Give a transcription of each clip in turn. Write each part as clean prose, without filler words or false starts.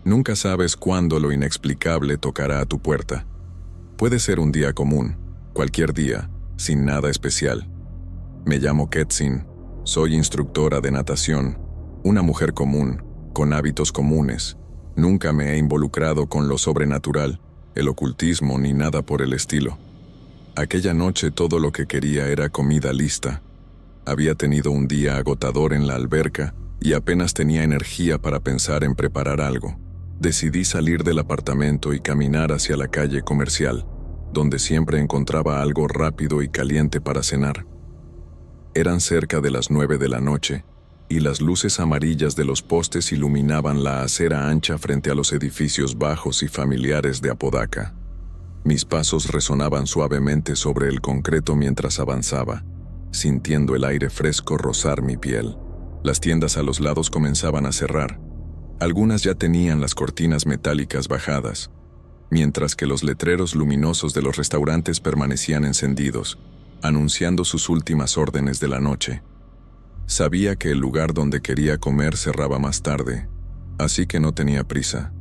Nunca sabes cuándo lo inexplicable tocará a tu puerta. Puede ser un día común, cualquier día, sin nada especial. Me llamo Ketsin, soy instructora de natación, una mujer común, con hábitos comunes. Nunca me he involucrado con lo sobrenatural, el ocultismo ni nada por el estilo. Aquella noche todo lo que quería era comida lista. Había tenido un día agotador en la alberca y apenas tenía energía para pensar en preparar algo. Decidí salir del apartamento y caminar hacia la calle comercial, donde siempre encontraba algo rápido y caliente para cenar. Eran cerca de las 9 de la noche, y las luces amarillas de los postes iluminaban la acera ancha frente a los edificios bajos y familiares de Apodaca. Mis pasos resonaban suavemente sobre el concreto mientras avanzaba, sintiendo el aire fresco rozar mi piel. Las tiendas a los lados comenzaban a cerrar. Algunas ya tenían las cortinas metálicas bajadas, mientras que los letreros luminosos de los restaurantes permanecían encendidos, anunciando sus últimas órdenes de la noche. Sabía que el lugar donde quería comer cerraba más tarde, así que no tenía prisa.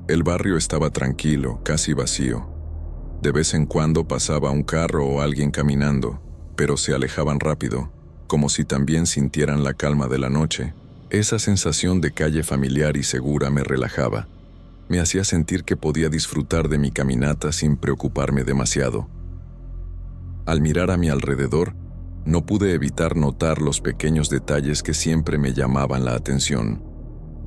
El barrio estaba tranquilo, casi vacío. De vez en cuando pasaba un carro o alguien caminando, pero se alejaban rápido, como si también sintieran la calma de la noche. Esa sensación de calle familiar y segura me relajaba. Me hacía sentir que podía disfrutar de mi caminata sin preocuparme demasiado. Al mirar a mi alrededor, no pude evitar notar los pequeños detalles que siempre me llamaban la atención.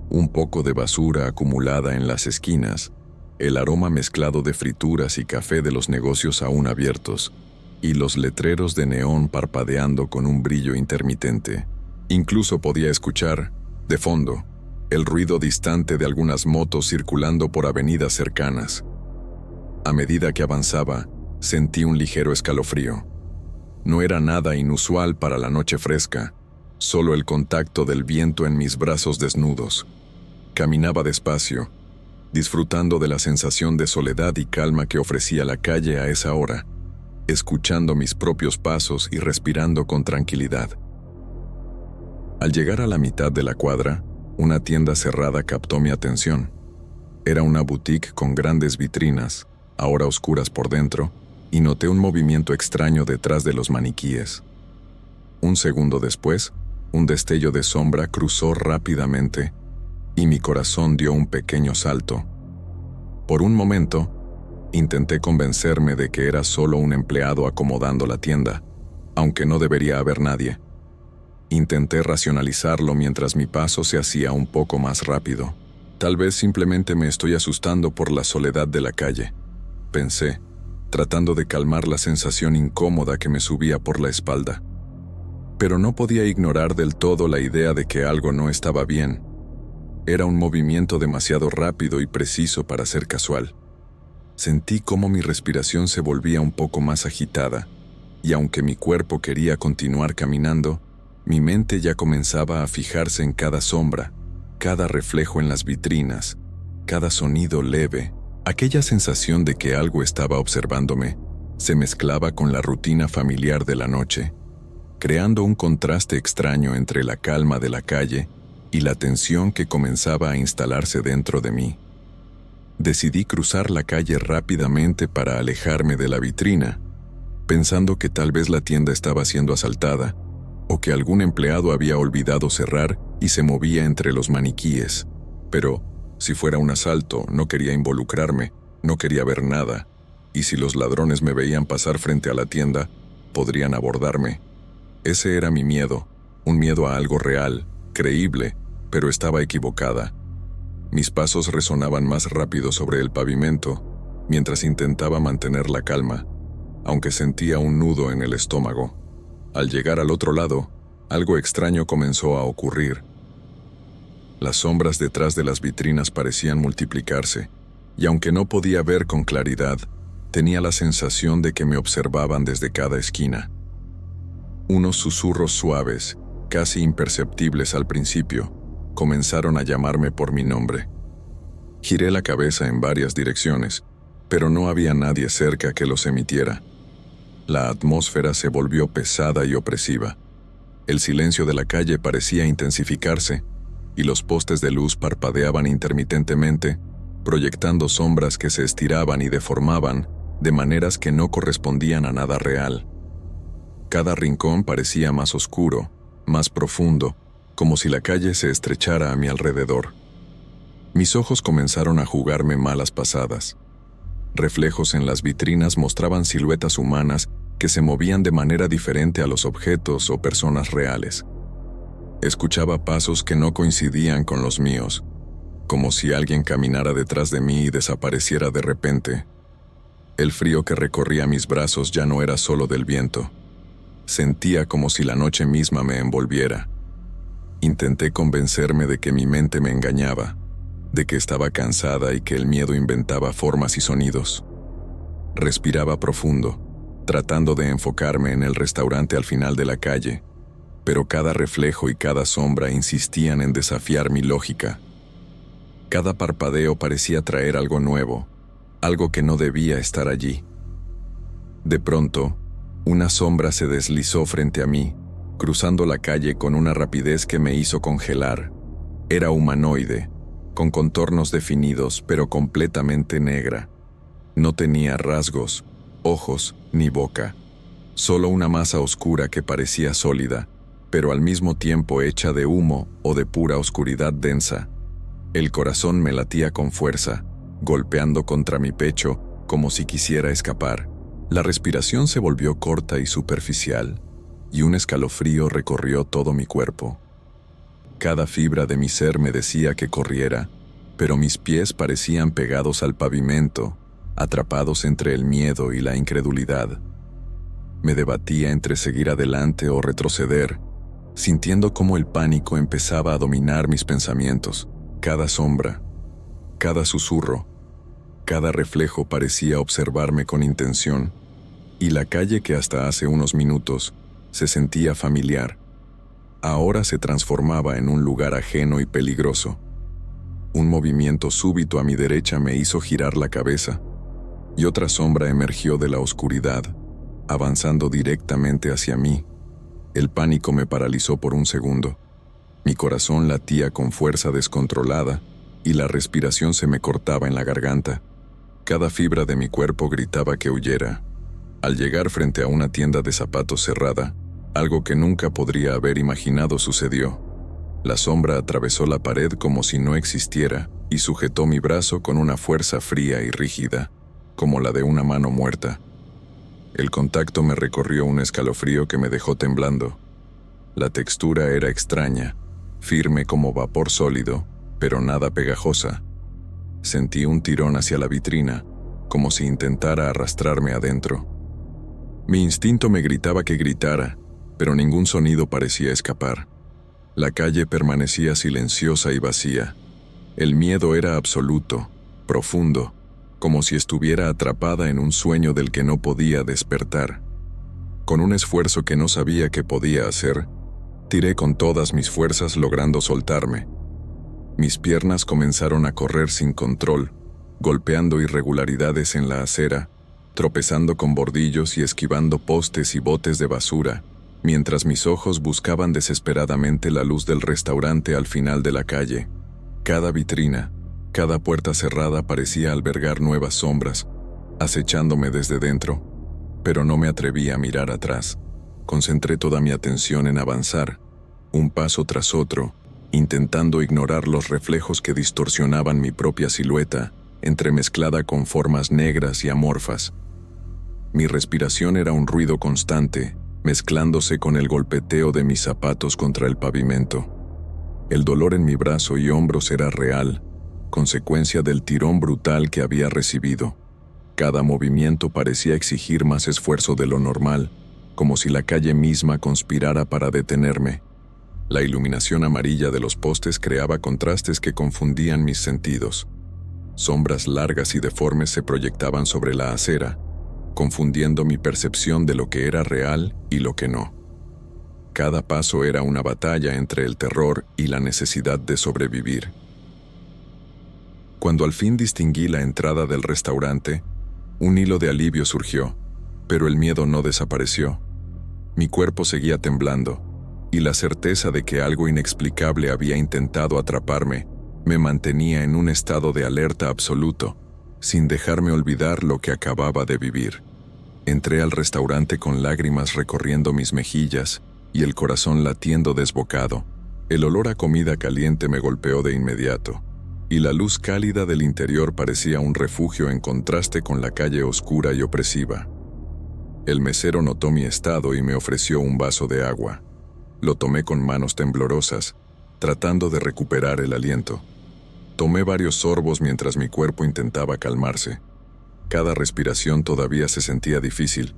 Un poco de basura acumulada en las esquinas, el aroma mezclado de frituras y café de los negocios aún abiertos, y los letreros de neón parpadeando con un brillo intermitente. Incluso podía escuchar, de fondo, el ruido distante de algunas motos circulando por avenidas cercanas. A medida que avanzaba, sentí un ligero escalofrío. No era nada inusual para la noche fresca, solo el contacto del viento en mis brazos desnudos. Caminaba despacio, disfrutando de la sensación de soledad y calma que ofrecía la calle a esa hora, escuchando mis propios pasos y respirando con tranquilidad. Al llegar a la mitad de la cuadra, una tienda cerrada captó mi atención. Era una boutique con grandes vitrinas, ahora oscuras por dentro, y noté un movimiento extraño detrás de los maniquíes. Un segundo después, un destello de sombra cruzó rápidamente, y mi corazón dio un pequeño salto. Por un momento, intenté convencerme de que era solo un empleado acomodando la tienda, aunque no debería haber nadie. Intenté racionalizarlo mientras mi paso se hacía un poco más rápido. Tal vez simplemente me estoy asustando por la soledad de la calle, pensé, tratando de calmar la sensación incómoda que me subía por la espalda. Pero no podía ignorar del todo la idea de que algo no estaba bien. Era un movimiento demasiado rápido y preciso para ser casual. Sentí cómo mi respiración se volvía un poco más agitada, y aunque mi cuerpo quería continuar caminando, mi mente ya comenzaba a fijarse en cada sombra, cada reflejo en las vitrinas, cada sonido leve. Aquella sensación de que algo estaba observándome se mezclaba con la rutina familiar de la noche, creando un contraste extraño entre la calma de la calle y la tensión que comenzaba a instalarse dentro de mí. Decidí cruzar la calle rápidamente para alejarme de la vitrina, pensando que tal vez la tienda estaba siendo asaltada, o que algún empleado había olvidado cerrar y se movía entre los maniquíes. Pero, si fuera un asalto, no quería involucrarme, no quería ver nada, y si los ladrones me veían pasar frente a la tienda, podrían abordarme. Ese era mi miedo, un miedo a algo real, creíble, pero estaba equivocada. Mis pasos resonaban más rápido sobre el pavimento, mientras intentaba mantener la calma, aunque sentía un nudo en el estómago. Al llegar al otro lado, algo extraño comenzó a ocurrir. Las sombras detrás de las vitrinas parecían multiplicarse, y aunque no podía ver con claridad, tenía la sensación de que me observaban desde cada esquina. Unos susurros suaves, casi imperceptibles al principio, comenzaron a llamarme por mi nombre. Giré la cabeza en varias direcciones, pero no había nadie cerca que los emitiera. La atmósfera se volvió pesada y opresiva. El silencio de la calle parecía intensificarse, y los postes de luz parpadeaban intermitentemente, proyectando sombras que se estiraban y deformaban de maneras que no correspondían a nada real. Cada rincón parecía más oscuro, más profundo, como si la calle se estrechara a mi alrededor. Mis ojos comenzaron a jugarme malas pasadas. Reflejos en las vitrinas mostraban siluetas humanas que se movían de manera diferente a los objetos o personas reales. Escuchaba pasos que no coincidían con los míos, como si alguien caminara detrás de mí y desapareciera de repente. El frío que recorría mis brazos ya no era solo del viento. Sentía como si la noche misma me envolviera. Intenté convencerme de que mi mente me engañaba, de que estaba cansada y que el miedo inventaba formas y sonidos. Respiraba profundo, tratando de enfocarme en el restaurante al final de la calle, pero cada reflejo y cada sombra insistían en desafiar mi lógica. Cada parpadeo parecía traer algo nuevo, algo que no debía estar allí. De pronto, una sombra se deslizó frente a mí, cruzando la calle con una rapidez que me hizo congelar. Era humanoide, con contornos definidos, pero completamente negra. No tenía rasgos, ojos ni boca, solo una masa oscura que parecía sólida, pero al mismo tiempo hecha de humo o de pura oscuridad densa. El corazón me latía con fuerza, golpeando contra mi pecho como si quisiera escapar. La respiración se volvió corta y superficial, y un escalofrío recorrió todo mi cuerpo. Cada fibra de mi ser me decía que corriera, pero mis pies parecían pegados al pavimento, atrapados entre el miedo y la incredulidad. Me debatía entre seguir adelante o retroceder, sintiendo cómo el pánico empezaba a dominar mis pensamientos. Cada sombra, cada susurro, cada reflejo parecía observarme con intención, y la calle que hasta hace unos minutos se sentía familiar, ahora se transformaba en un lugar ajeno y peligroso. Un movimiento súbito a mi derecha me hizo girar la cabeza, y otra sombra emergió de la oscuridad, avanzando directamente hacia mí. El pánico me paralizó por un segundo. Mi corazón latía con fuerza descontrolada, y la respiración se me cortaba en la garganta. Cada fibra de mi cuerpo gritaba que huyera. Al llegar frente a una tienda de zapatos cerrada, algo que nunca podría haber imaginado sucedió. La sombra atravesó la pared como si no existiera y sujetó mi brazo con una fuerza fría y rígida, como la de una mano muerta. El contacto me recorrió un escalofrío que me dejó temblando. La textura era extraña, firme como vapor sólido, pero nada pegajosa. Sentí un tirón hacia la vitrina, como si intentara arrastrarme adentro. Mi instinto me gritaba que gritara, pero ningún sonido parecía escapar. La calle permanecía silenciosa y vacía. El miedo era absoluto, profundo, como si estuviera atrapada en un sueño del que no podía despertar. Con un esfuerzo que no sabía qué podía hacer, tiré con todas mis fuerzas logrando soltarme. Mis piernas comenzaron a correr sin control, golpeando irregularidades en la acera, tropezando con bordillos y esquivando postes y botes de basura, mientras mis ojos buscaban desesperadamente la luz del restaurante al final de la calle. Cada vitrina, cada puerta cerrada parecía albergar nuevas sombras, acechándome desde dentro, pero no me atreví a mirar atrás. Concentré toda mi atención en avanzar, un paso tras otro, intentando ignorar los reflejos que distorsionaban mi propia silueta, entremezclada con formas negras y amorfas. Mi respiración era un ruido constante, mezclándose con el golpeteo de mis zapatos contra el pavimento. El dolor en mi brazo y hombros era real, consecuencia del tirón brutal que había recibido. Cada movimiento parecía exigir más esfuerzo de lo normal, como si la calle misma conspirara para detenerme. La iluminación amarilla de los postes creaba contrastes que confundían mis sentidos. Sombras largas y deformes se proyectaban sobre la acera, confundiendo mi percepción de lo que era real y lo que no. Cada paso era una batalla entre el terror y la necesidad de sobrevivir. Cuando al fin distinguí la entrada del restaurante, un hilo de alivio surgió, pero el miedo no desapareció. Mi cuerpo seguía temblando, y la certeza de que algo inexplicable había intentado atraparme me mantenía en un estado de alerta absoluto, sin dejarme olvidar lo que acababa de vivir. Entré al restaurante con lágrimas recorriendo mis mejillas y el corazón latiendo desbocado. El olor a comida caliente me golpeó de inmediato, y la luz cálida del interior parecía un refugio en contraste con la calle oscura y opresiva. El mesero notó mi estado y me ofreció un vaso de agua. Lo tomé con manos temblorosas, tratando de recuperar el aliento. Tomé varios sorbos mientras mi cuerpo intentaba calmarse. Cada respiración todavía se sentía difícil,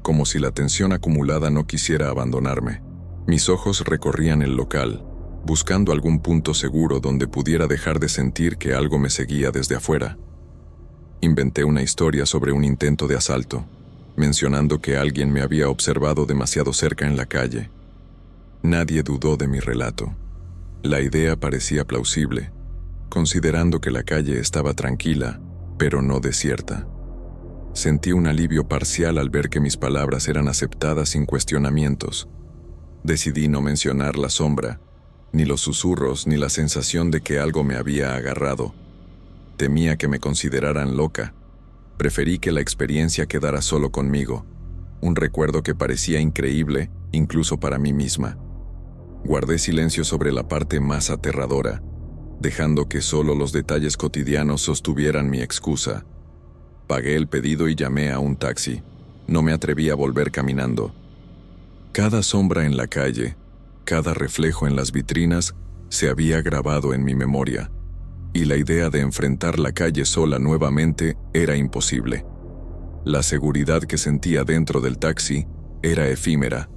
como si la tensión acumulada no quisiera abandonarme. Mis ojos recorrían el local, buscando algún punto seguro donde pudiera dejar de sentir que algo me seguía desde afuera. Inventé una historia sobre un intento de asalto, mencionando que alguien me había observado demasiado cerca en la calle. Nadie dudó de mi relato. La idea parecía plausible, considerando que la calle estaba tranquila, pero no desierta. Sentí un alivio parcial al ver que mis palabras eran aceptadas sin cuestionamientos. Decidí no mencionar la sombra, ni los susurros, ni la sensación de que algo me había agarrado. Temía que me consideraran loca. Preferí que la experiencia quedara solo conmigo, un recuerdo que parecía increíble incluso para mí misma. Guardé silencio sobre la parte más aterradora, dejando que solo los detalles cotidianos sostuvieran mi excusa. Pagué el pedido y llamé a un taxi. No me atreví a volver caminando. Cada sombra en la calle, cada reflejo en las vitrinas, se había grabado en mi memoria, y la idea de enfrentar la calle sola nuevamente era imposible. La seguridad que sentía dentro del taxi era efímera,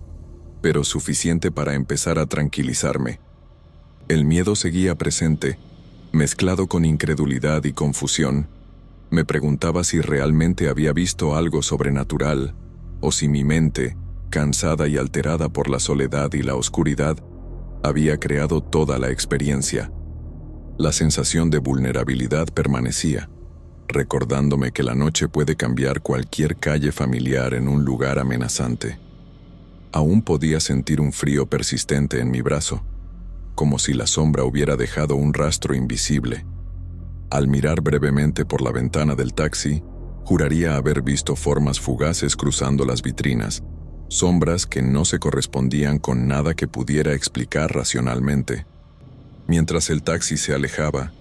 pero suficiente para empezar a tranquilizarme. El miedo seguía presente, mezclado con incredulidad y confusión. Me preguntaba si realmente había visto algo sobrenatural, o si mi mente, cansada y alterada por la soledad y la oscuridad, había creado toda la experiencia. La sensación de vulnerabilidad permanecía, recordándome que la noche puede cambiar cualquier calle familiar en un lugar amenazante. Aún podía sentir un frío persistente en mi brazo, como si la sombra hubiera dejado un rastro invisible. Al mirar brevemente por la ventana del taxi, juraría haber visto formas fugaces cruzando las vitrinas, sombras que no se correspondían con nada que pudiera explicar racionalmente. Mientras el taxi se alejaba,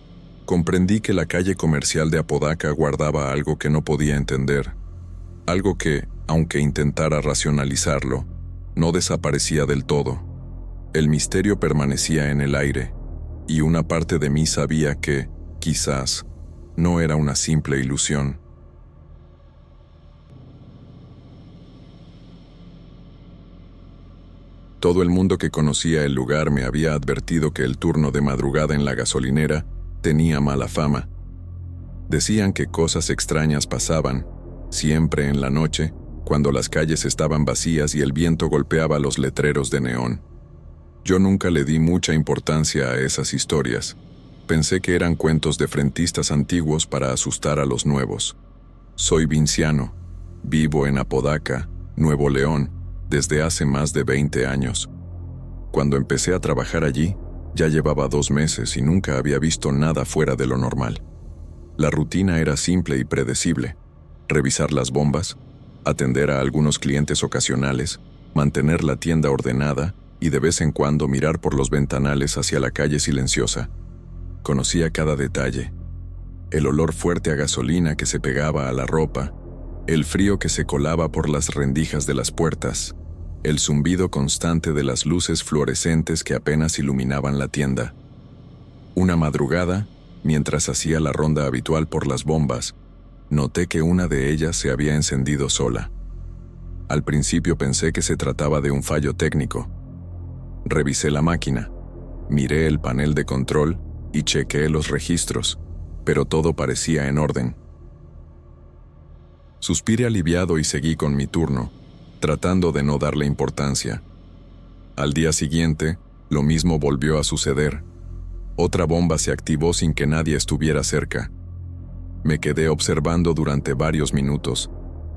comprendí que la calle comercial de Apodaca guardaba algo que no podía entender, algo que, aunque intentara racionalizarlo, no desaparecía del todo. El misterio permanecía en el aire, y una parte de mí sabía que, quizás, no era una simple ilusión. Todo el mundo que conocía el lugar me había advertido que el turno de madrugada en la gasolinera tenía mala fama. Decían que cosas extrañas pasaban, siempre en la noche, cuando las calles estaban vacías y el viento golpeaba los letreros de neón. Yo nunca le di mucha importancia a esas historias. Pensé que eran cuentos de frentistas antiguos para asustar a los nuevos. Soy vinciano, vivo en Apodaca, Nuevo León, desde hace más de 20 años. Cuando empecé a trabajar allí, ya llevaba 2 meses y nunca había visto nada fuera de lo normal. La rutina era simple y predecible: revisar las bombas, atender a algunos clientes ocasionales, mantener la tienda ordenada y de vez en cuando mirar por los ventanales hacia la calle silenciosa. Conocía cada detalle: el olor fuerte a gasolina que se pegaba a la ropa, el frío que se colaba por las rendijas de las puertas, el zumbido constante de las luces fluorescentes que apenas iluminaban la tienda. Una madrugada, mientras hacía la ronda habitual por las bombas, noté que una de ellas se había encendido sola. Al principio pensé que se trataba de un fallo técnico. Revisé la máquina, miré el panel de control y chequeé los registros, pero todo parecía en orden. Suspiré aliviado y seguí con mi turno, tratando de no darle importancia. Al día siguiente, lo mismo volvió a suceder. Otra bomba se activó sin que nadie estuviera cerca. Me quedé observando durante varios minutos,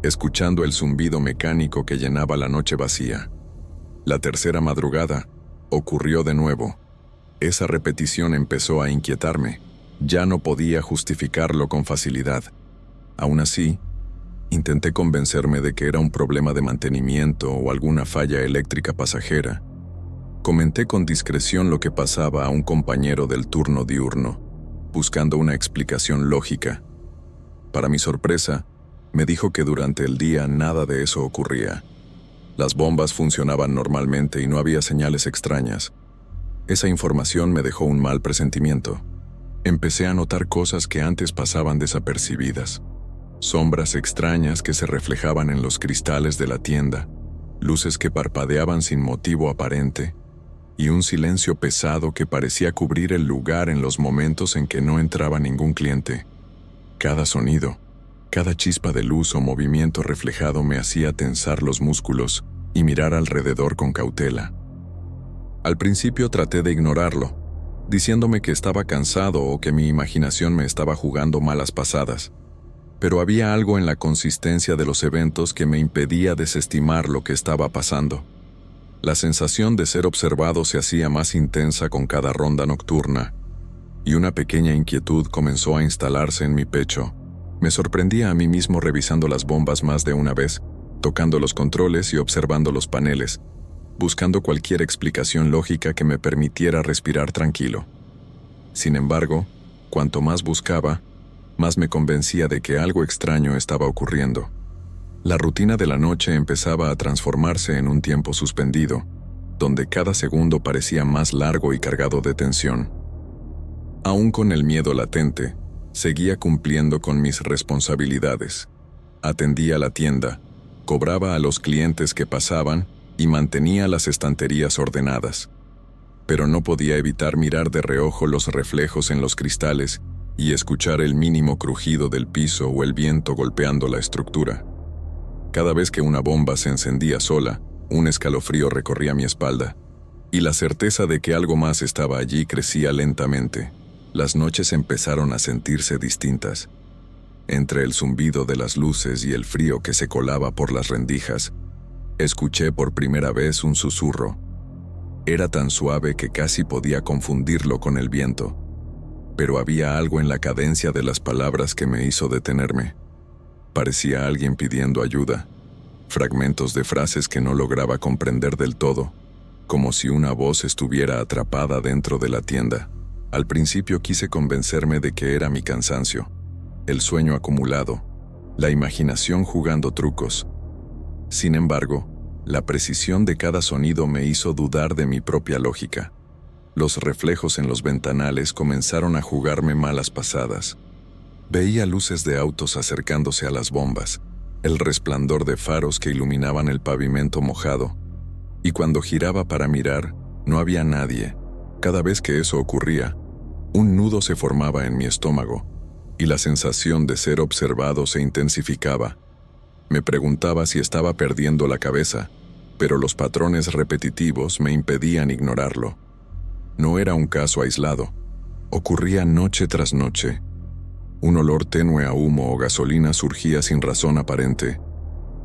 escuchando el zumbido mecánico que llenaba la noche vacía. La tercera madrugada, Ocurrió de nuevo. Esa repetición empezó a inquietarme. Ya no podía justificarlo con facilidad. Aún así, intenté convencerme de que era un problema de mantenimiento o alguna falla eléctrica pasajera. Comenté con discreción lo que pasaba a un compañero del turno diurno, buscando una explicación lógica. Para mi sorpresa, me dijo que durante el día nada de eso ocurría. Las bombas funcionaban normalmente y no había señales extrañas. Esa información me dejó un mal presentimiento. Empecé a notar cosas que antes pasaban desapercibidas. Sombras extrañas que se reflejaban en los cristales de la tienda, luces que parpadeaban sin motivo aparente, y un silencio pesado que parecía cubrir el lugar en los momentos en que no entraba ningún cliente. Cada sonido, cada chispa de luz o movimiento reflejado me hacía tensar los músculos y mirar alrededor con cautela. Al principio traté de ignorarlo, diciéndome que estaba cansado o que mi imaginación me estaba jugando malas pasadas. Pero había algo en la consistencia de los eventos que me impedía desestimar lo que estaba pasando. La sensación de ser observado se hacía más intensa con cada ronda nocturna, y una pequeña inquietud comenzó a instalarse en mi pecho. Me sorprendía a mí mismo revisando las bombas más de una vez, tocando los controles y observando los paneles, buscando cualquier explicación lógica que me permitiera respirar tranquilo. Sin embargo, cuanto más buscaba, más me convencía de que algo extraño estaba ocurriendo. La rutina de la noche empezaba a transformarse en un tiempo suspendido, donde cada segundo parecía más largo y cargado de tensión. Aún con el miedo latente, seguía cumpliendo con mis responsabilidades. Atendía la tienda, cobraba a los clientes que pasaban y mantenía las estanterías ordenadas. Pero no podía evitar mirar de reojo los reflejos en los cristales y escuchar el mínimo crujido del piso o el viento golpeando la estructura. Cada vez que una bomba se encendía sola, un escalofrío recorría mi espalda, y la certeza de que algo más estaba allí crecía lentamente. Las noches empezaron a sentirse distintas. Entre el zumbido de las luces y el frío que se colaba por las rendijas, escuché por primera vez un susurro. Era tan suave que casi podía confundirlo con el viento, pero había algo en la cadencia de las palabras que me hizo detenerme. Parecía alguien pidiendo ayuda, fragmentos de frases que no lograba comprender del todo, como si una voz estuviera atrapada dentro de la tienda. Al principio quise convencerme de que era mi cansancio, el sueño acumulado, la imaginación jugando trucos. Sin embargo, la precisión de cada sonido me hizo dudar de mi propia lógica. Los reflejos en los ventanales comenzaron a jugarme malas pasadas. Veía luces de autos acercándose a las bombas, el resplandor de faros que iluminaban el pavimento mojado, y cuando giraba para mirar, no había nadie. Cada vez que eso ocurría, un nudo se formaba en mi estómago, y la sensación de ser observado se intensificaba. Me preguntaba si estaba perdiendo la cabeza, pero los patrones repetitivos me impedían ignorarlo. No era un caso aislado. Ocurría noche tras noche. Un olor tenue a humo o gasolina surgía sin razón aparente.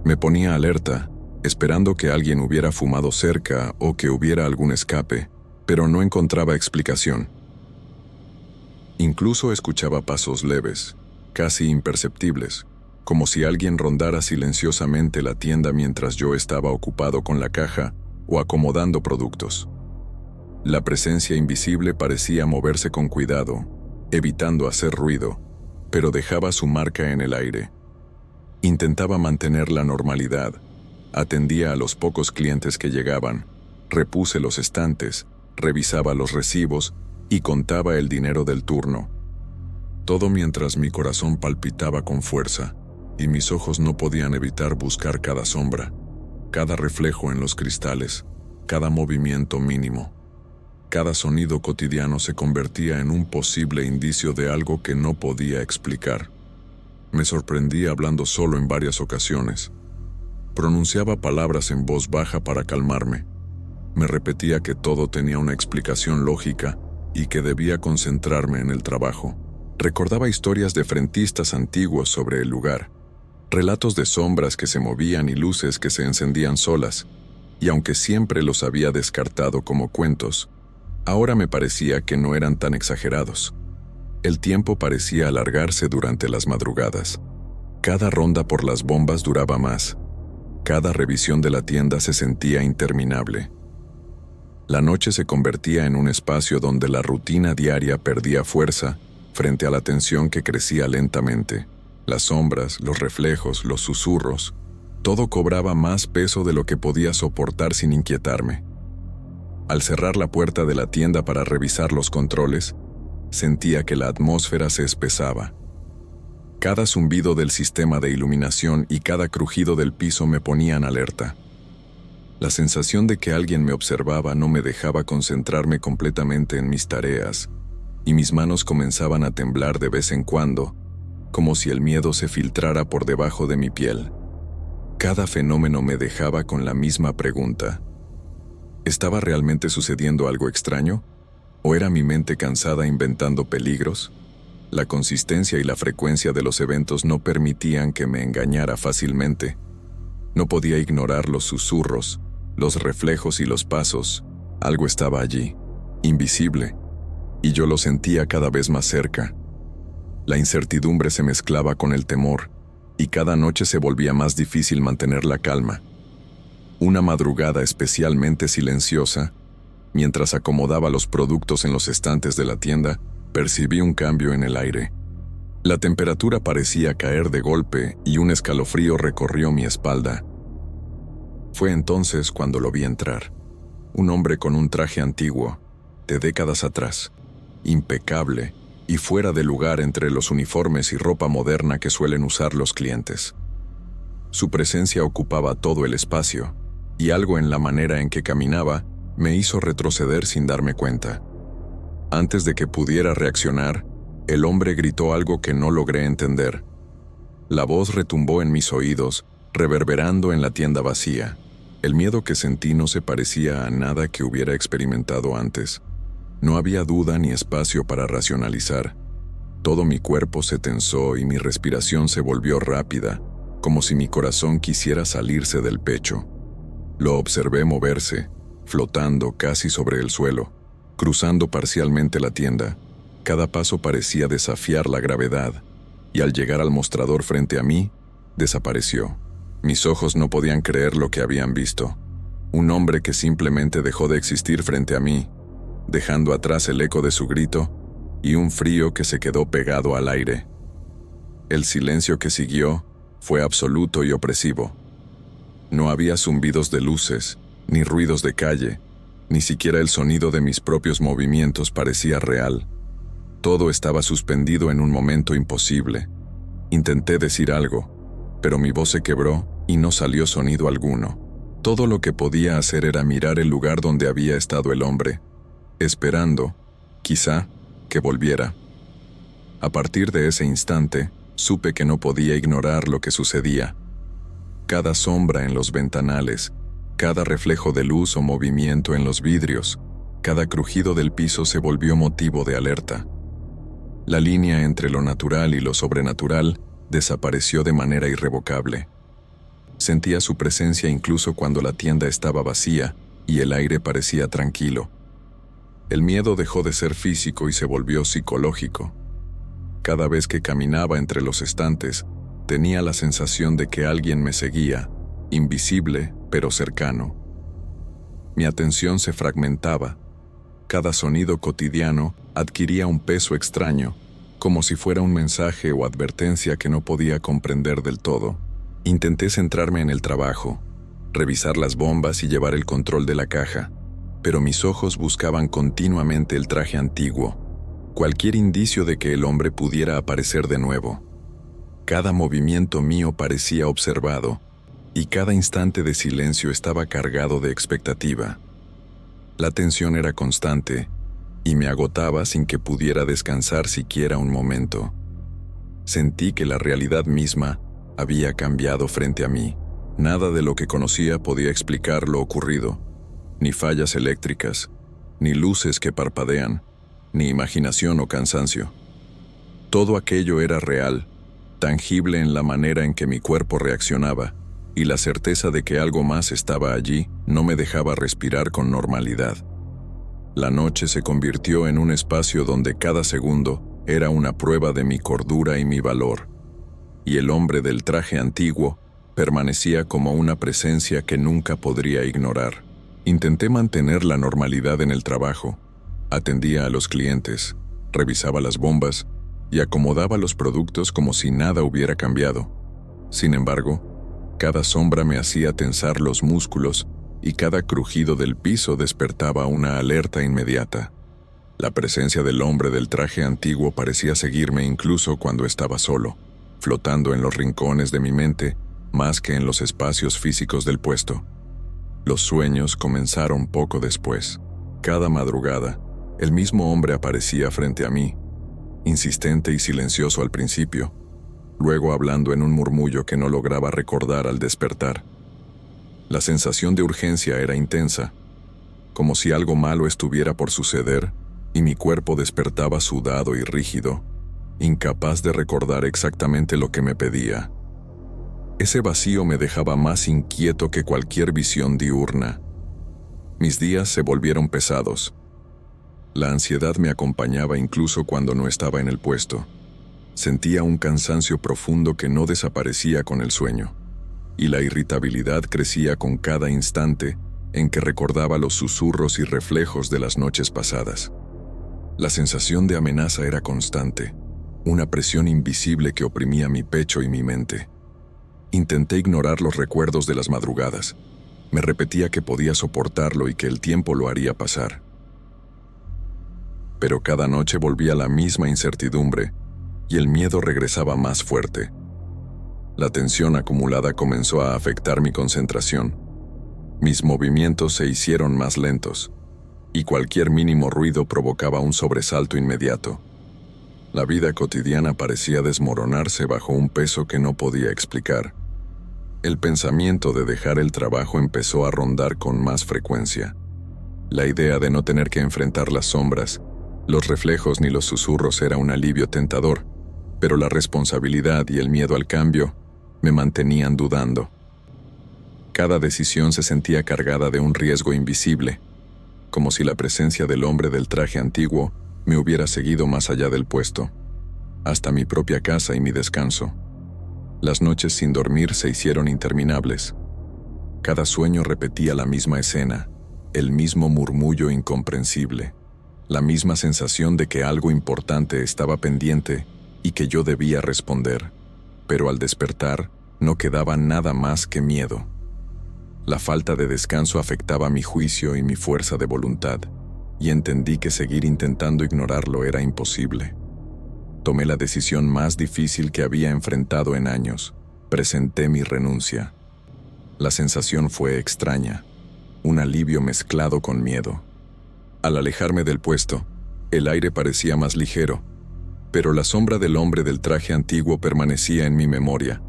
Me ponía alerta, esperando que alguien hubiera fumado cerca o que hubiera algún escape, pero no encontraba explicación. Incluso escuchaba pasos leves, casi imperceptibles, como si alguien rondara silenciosamente la tienda mientras yo estaba ocupado con la caja o acomodando productos. La presencia invisible parecía moverse con cuidado, evitando hacer ruido, pero dejaba su marca en el aire. Intentaba mantener la normalidad, atendía a los pocos clientes que llegaban, repuse los estantes, revisaba los recibos y contaba el dinero del turno. Todo mientras mi corazón palpitaba con fuerza y mis ojos no podían evitar buscar cada sombra, cada reflejo en los cristales, cada movimiento mínimo. Cada sonido cotidiano se convertía en un posible indicio de algo que no podía explicar. Me sorprendí hablando solo en varias ocasiones. Pronunciaba palabras en voz baja para calmarme. Me repetía que todo tenía una explicación lógica y que debía concentrarme en el trabajo. Recordaba historias de frentistas antiguos sobre el lugar, relatos de sombras que se movían y luces que se encendían solas. y aunque siempre los había descartado como cuentos, ahora me parecía que no eran tan exagerados. El tiempo parecía alargarse durante las madrugadas. Cada ronda por las bombas duraba más. Cada revisión de la tienda se sentía interminable. La noche se convertía en un espacio donde la rutina diaria perdía fuerza frente a la tensión que crecía lentamente. Las sombras, los reflejos, los susurros, todo cobraba más peso de lo que podía soportar sin inquietarme. Al cerrar la puerta de la tienda para revisar los controles, sentía que la atmósfera se espesaba. Cada zumbido del sistema de iluminación y cada crujido del piso me ponían alerta. La sensación de que alguien me observaba no me dejaba concentrarme completamente en mis tareas, y mis manos comenzaban a temblar de vez en cuando, como si el miedo se filtrara por debajo de mi piel. Cada fenómeno me dejaba con la misma pregunta. ¿Estaba realmente sucediendo algo extraño? ¿O era mi mente cansada inventando peligros? La consistencia y la frecuencia de los eventos no permitían que me engañara fácilmente. No podía ignorar los susurros, los reflejos y los pasos. Algo estaba allí, invisible, y yo lo sentía cada vez más cerca. La incertidumbre se mezclaba con el temor, y cada noche se volvía más difícil mantener la calma. Una madrugada especialmente silenciosa, mientras acomodaba los productos en los estantes de la tienda, percibí un cambio en el aire. La temperatura parecía caer de golpe y un escalofrío recorrió mi espalda. Fue entonces cuando lo vi entrar. Un hombre con un traje antiguo, de décadas atrás, impecable y fuera de lugar entre los uniformes y ropa moderna que suelen usar los clientes. Su presencia ocupaba todo el espacio, y algo en la manera en que caminaba me hizo retroceder sin darme cuenta. Antes de que pudiera reaccionar, el hombre gritó algo que no logré entender. La voz retumbó en mis oídos, reverberando en la tienda vacía. El miedo que sentí no se parecía a nada que hubiera experimentado antes. No había duda ni espacio para racionalizar. Todo mi cuerpo se tensó y mi respiración se volvió rápida, como si mi corazón quisiera salirse del pecho. Lo observé moverse, flotando casi sobre el suelo, cruzando parcialmente la tienda. Cada paso parecía desafiar la gravedad, y al llegar al mostrador frente a mí, desapareció. Mis ojos no podían creer lo que habían visto. Un hombre que simplemente dejó de existir frente a mí, dejando atrás el eco de su grito y un frío que se quedó pegado al aire. El silencio que siguió fue absoluto y opresivo. No había zumbidos de luces, ni ruidos de calle, ni siquiera el sonido de mis propios movimientos parecía real. Todo estaba suspendido en un momento imposible. Intenté decir algo, pero mi voz se quebró y no salió sonido alguno. Todo lo que podía hacer era mirar el lugar donde había estado el hombre, esperando, quizá, que volviera. A partir de ese instante, supe que no podía ignorar lo que sucedía. Cada sombra en los ventanales, cada reflejo de luz o movimiento en los vidrios, cada crujido del piso se volvió motivo de alerta. La línea entre lo natural y lo sobrenatural desapareció de manera irrevocable. Sentía su presencia incluso cuando la tienda estaba vacía y el aire parecía tranquilo. El miedo dejó de ser físico y se volvió psicológico. Cada vez que caminaba entre los estantes, tenía la sensación de que alguien me seguía, invisible pero cercano. Mi atención se fragmentaba. Cada sonido cotidiano adquiría un peso extraño, como si fuera un mensaje o advertencia que no podía comprender del todo. Intenté centrarme en el trabajo, revisar las bombas y llevar el control de la caja, pero mis ojos buscaban continuamente el traje antiguo, cualquier indicio de que el hombre pudiera aparecer de nuevo. Cada movimiento mío parecía observado, y cada instante de silencio estaba cargado de expectativa. La tensión era constante, y me agotaba sin que pudiera descansar siquiera un momento. Sentí que la realidad misma había cambiado frente a mí. Nada de lo que conocía podía explicar lo ocurrido, ni fallas eléctricas, ni luces que parpadean, ni imaginación o cansancio. Todo aquello era real, tangible en la manera en que mi cuerpo reaccionaba, y la certeza de que algo más estaba allí no me dejaba respirar con normalidad. La noche se convirtió en un espacio donde cada segundo era una prueba de mi cordura y mi valor, y el hombre del traje antiguo permanecía como una presencia que nunca podría ignorar. Intenté mantener la normalidad en el trabajo, atendía a los clientes, revisaba las bombas y acomodaba los productos como si nada hubiera cambiado. Sin embargo, cada sombra me hacía tensar los músculos y cada crujido del piso despertaba una alerta inmediata. La presencia del hombre del traje antiguo parecía seguirme incluso cuando estaba solo, flotando en los rincones de mi mente más que en los espacios físicos del puesto. Los sueños comenzaron poco después. Cada madrugada, el mismo hombre aparecía frente a mí, insistente y silencioso al principio, luego hablando en un murmullo que no lograba recordar al despertar. La sensación de urgencia era intensa, como si algo malo estuviera por suceder, y mi cuerpo despertaba sudado y rígido, incapaz de recordar exactamente lo que me pedía. Ese vacío me dejaba más inquieto que cualquier visión diurna. Mis días se volvieron pesados. La ansiedad me acompañaba incluso cuando no estaba en el puesto. Sentía un cansancio profundo que no desaparecía con el sueño, y la irritabilidad crecía con cada instante en que recordaba los susurros y reflejos de las noches pasadas. La sensación de amenaza era constante, una presión invisible que oprimía mi pecho y mi mente. Intenté ignorar los recuerdos de las madrugadas. Me repetía que podía soportarlo y que el tiempo lo haría pasar. Pero cada noche volvía la misma incertidumbre y el miedo regresaba más fuerte. La tensión acumulada comenzó a afectar mi concentración. Mis movimientos se hicieron más lentos y cualquier mínimo ruido provocaba un sobresalto inmediato. La vida cotidiana parecía desmoronarse bajo un peso que no podía explicar. El pensamiento de dejar el trabajo empezó a rondar con más frecuencia. La idea de no tener que enfrentar las sombras, los reflejos ni los susurros era un alivio tentador, pero la responsabilidad y el miedo al cambio me mantenían dudando. Cada decisión se sentía cargada de un riesgo invisible, como si la presencia del hombre del traje antiguo me hubiera seguido más allá del puesto, hasta mi propia casa y mi descanso. Las noches sin dormir se hicieron interminables. Cada sueño repetía la misma escena, el mismo murmullo incomprensible, la misma sensación de que algo importante estaba pendiente y que yo debía responder, pero al despertar no quedaba nada más que miedo. La falta de descanso afectaba mi juicio y mi fuerza de voluntad, y entendí que seguir intentando ignorarlo era imposible. Tomé la decisión más difícil que había enfrentado en años. Presenté mi renuncia. La sensación fue extraña, un alivio mezclado con miedo. Al alejarme del puesto, el aire parecía más ligero, pero la sombra del hombre del traje antiguo permanecía en mi memoria,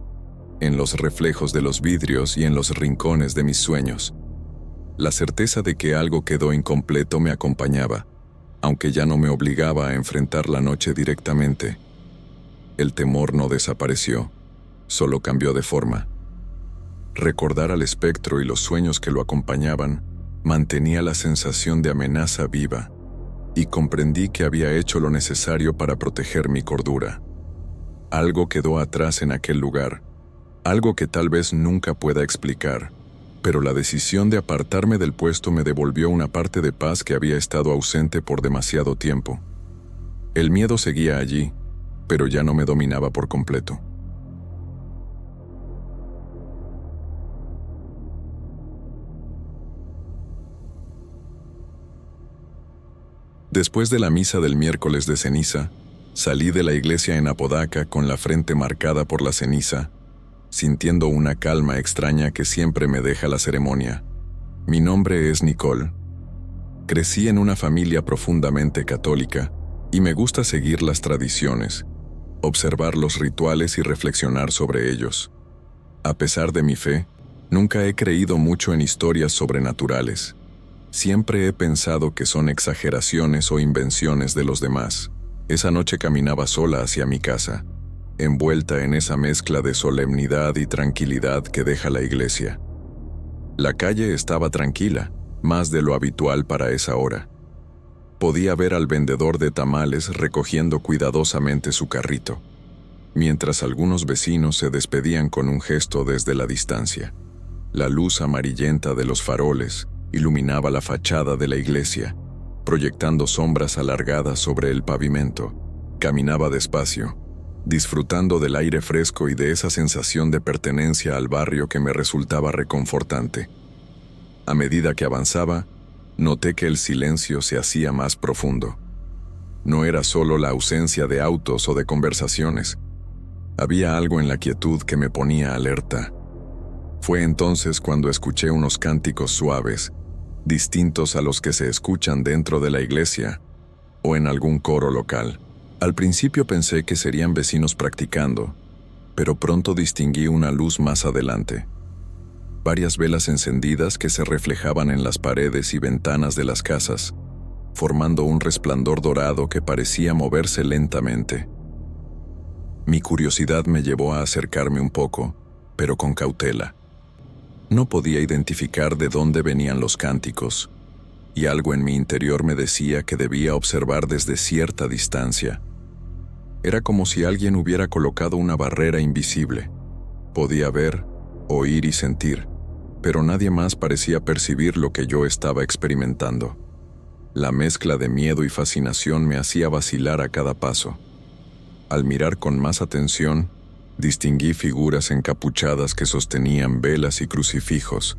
en los reflejos de los vidrios y en los rincones de mis sueños. La certeza de que algo quedó incompleto me acompañaba, aunque ya no me obligaba a enfrentar la noche directamente. El temor no desapareció, solo cambió de forma. Recordar al espectro y los sueños que lo acompañaban mantenía la sensación de amenaza viva, y comprendí que había hecho lo necesario para proteger mi cordura. Algo quedó atrás en aquel lugar, algo que tal vez nunca pueda explicar, pero la decisión de apartarme del puesto me devolvió una parte de paz que había estado ausente por demasiado tiempo. El miedo seguía allí, pero ya no me dominaba por completo. Después de la misa del miércoles de ceniza, salí de la iglesia en Apodaca con la frente marcada por la ceniza, sintiendo una calma extraña que siempre me deja la ceremonia. Mi nombre es Nicole. Crecí en una familia profundamente católica y me gusta seguir las tradiciones, observar los rituales y reflexionar sobre ellos. A pesar de mi fe, nunca he creído mucho en historias sobrenaturales. Siempre he pensado que son exageraciones o invenciones de los demás. Esa noche caminaba sola hacia mi casa. envuelta en esa mezcla de solemnidad y tranquilidad que deja la iglesia. La calle estaba tranquila, más de lo habitual para esa hora. Podía ver al vendedor de tamales recogiendo cuidadosamente su carrito, mientras algunos vecinos se despedían con un gesto desde la distancia. La luz amarillenta de los faroles iluminaba la fachada de la iglesia, proyectando sombras alargadas sobre el pavimento. Caminaba despacio, disfrutando del aire fresco y de esa sensación de pertenencia al barrio que me resultaba reconfortante. A medida que avanzaba, noté que el silencio se hacía más profundo. No era solo la ausencia de autos o de conversaciones. Había algo en la quietud que me ponía alerta. Fue entonces cuando escuché unos cánticos suaves, distintos a los que se escuchan dentro de la iglesia o en algún coro local. Al principio pensé que serían vecinos practicando, pero pronto distinguí una luz más adelante. Varias velas encendidas que se reflejaban en las paredes y ventanas de las casas, formando un resplandor dorado que parecía moverse lentamente. Mi curiosidad me llevó a acercarme un poco, pero con cautela. No podía identificar de dónde venían los cánticos, y algo en mi interior me decía que debía observar desde cierta distancia. Era como si alguien hubiera colocado una barrera invisible. Podía ver, oír y sentir, pero nadie más parecía percibir lo que yo estaba experimentando. La mezcla de miedo y fascinación me hacía vacilar a cada paso. Al mirar con más atención, distinguí figuras encapuchadas que sostenían velas y crucifijos,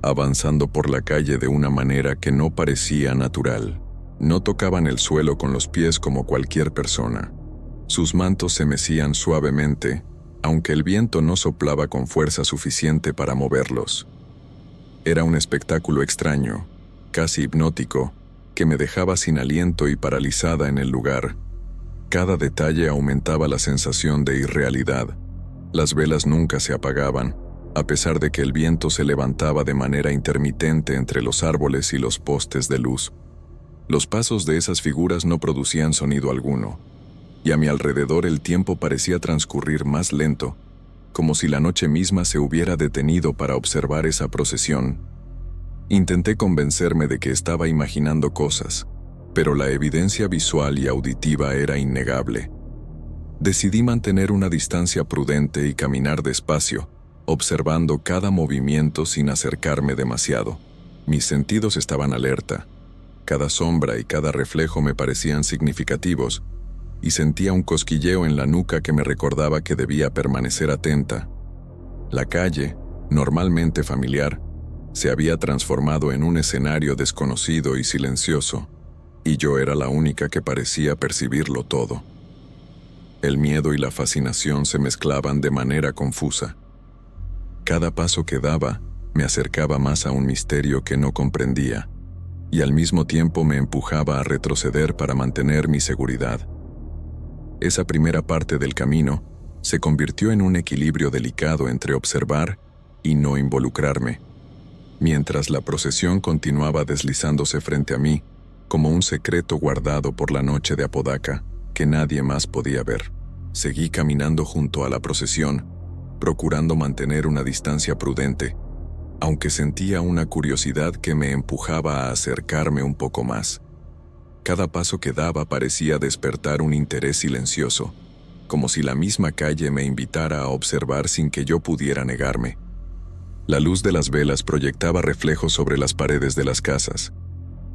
avanzando por la calle de una manera que no parecía natural. No tocaban el suelo con los pies como cualquier persona. Sus mantos se mecían suavemente, aunque el viento no soplaba con fuerza suficiente para moverlos. Era un espectáculo extraño, casi hipnótico, que me dejaba sin aliento y paralizada en el lugar. Cada detalle aumentaba la sensación de irrealidad. Las velas nunca se apagaban, a pesar de que el viento se levantaba de manera intermitente entre los árboles y los postes de luz. Los pasos de esas figuras no producían sonido alguno, y a mi alrededor el tiempo parecía transcurrir más lento, como si la noche misma se hubiera detenido para observar esa procesión. Intenté convencerme de que estaba imaginando cosas, pero la evidencia visual y auditiva era innegable. Decidí mantener una distancia prudente y caminar despacio, observando cada movimiento sin acercarme demasiado. Mis sentidos estaban alerta. Cada sombra y cada reflejo me parecían significativos, y sentía un cosquilleo en la nuca que me recordaba que debía permanecer atenta. La calle, normalmente familiar, se había transformado en un escenario desconocido y silencioso, y yo era la única que parecía percibirlo todo. El miedo y la fascinación se mezclaban de manera confusa. Cada paso que daba me acercaba más a un misterio que no comprendía, y al mismo tiempo me empujaba a retroceder para mantener mi seguridad. Esa primera parte del camino se convirtió en un equilibrio delicado entre observar y no involucrarme, mientras la procesión continuaba deslizándose frente a mí como un secreto guardado por la noche de Apodaca que nadie más podía ver. Seguí caminando junto a la procesión, procurando mantener una distancia prudente, aunque sentía una curiosidad que me empujaba a acercarme un poco más. Cada paso que daba parecía despertar un interés silencioso, como si la misma calle me invitara a observar sin que yo pudiera negarme. La luz de las velas proyectaba reflejos sobre las paredes de las casas,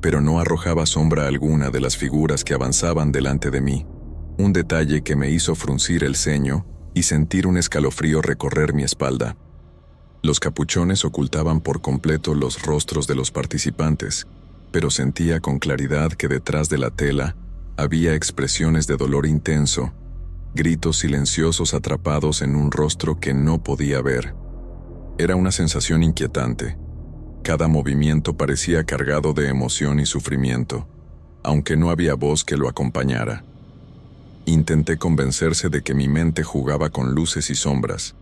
pero no arrojaba sombra alguna de las figuras que avanzaban delante de mí, un detalle que me hizo fruncir el ceño y sentir un escalofrío recorrer mi espalda. Los capuchones ocultaban por completo los rostros de los participantes, pero sentía con claridad que detrás de la tela había expresiones de dolor intenso, gritos silenciosos atrapados en un rostro que no podía ver. Era una sensación inquietante. Cada movimiento parecía cargado de emoción y sufrimiento, aunque no había voz que lo acompañara. Intenté convencerse de que mi mente jugaba con luces y sombras,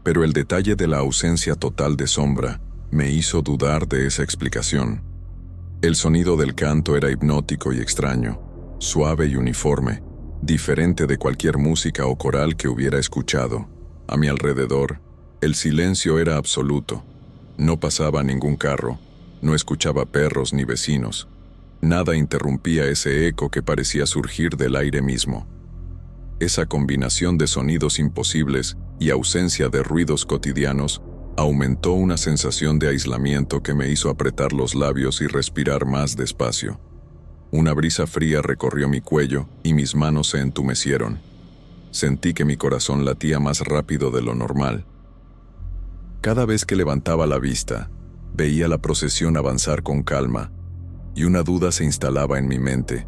pero el detalle de la ausencia total de sombra me hizo dudar de esa explicación. El sonido del canto era hipnótico y extraño, suave y uniforme, diferente de cualquier música o coral que hubiera escuchado. A mi alrededor, el silencio era absoluto. No pasaba ningún carro, no escuchaba perros ni vecinos. Nada interrumpía ese eco que parecía surgir del aire mismo. Esa combinación de sonidos imposibles y ausencia de ruidos cotidianos aumentó una sensación de aislamiento que me hizo apretar los labios y respirar más despacio. Una brisa fría recorrió mi cuello y mis manos se entumecieron. Sentí que mi corazón latía más rápido de lo normal. Cada vez que levantaba la vista, veía la procesión avanzar con calma, y una duda se instalaba en mi mente.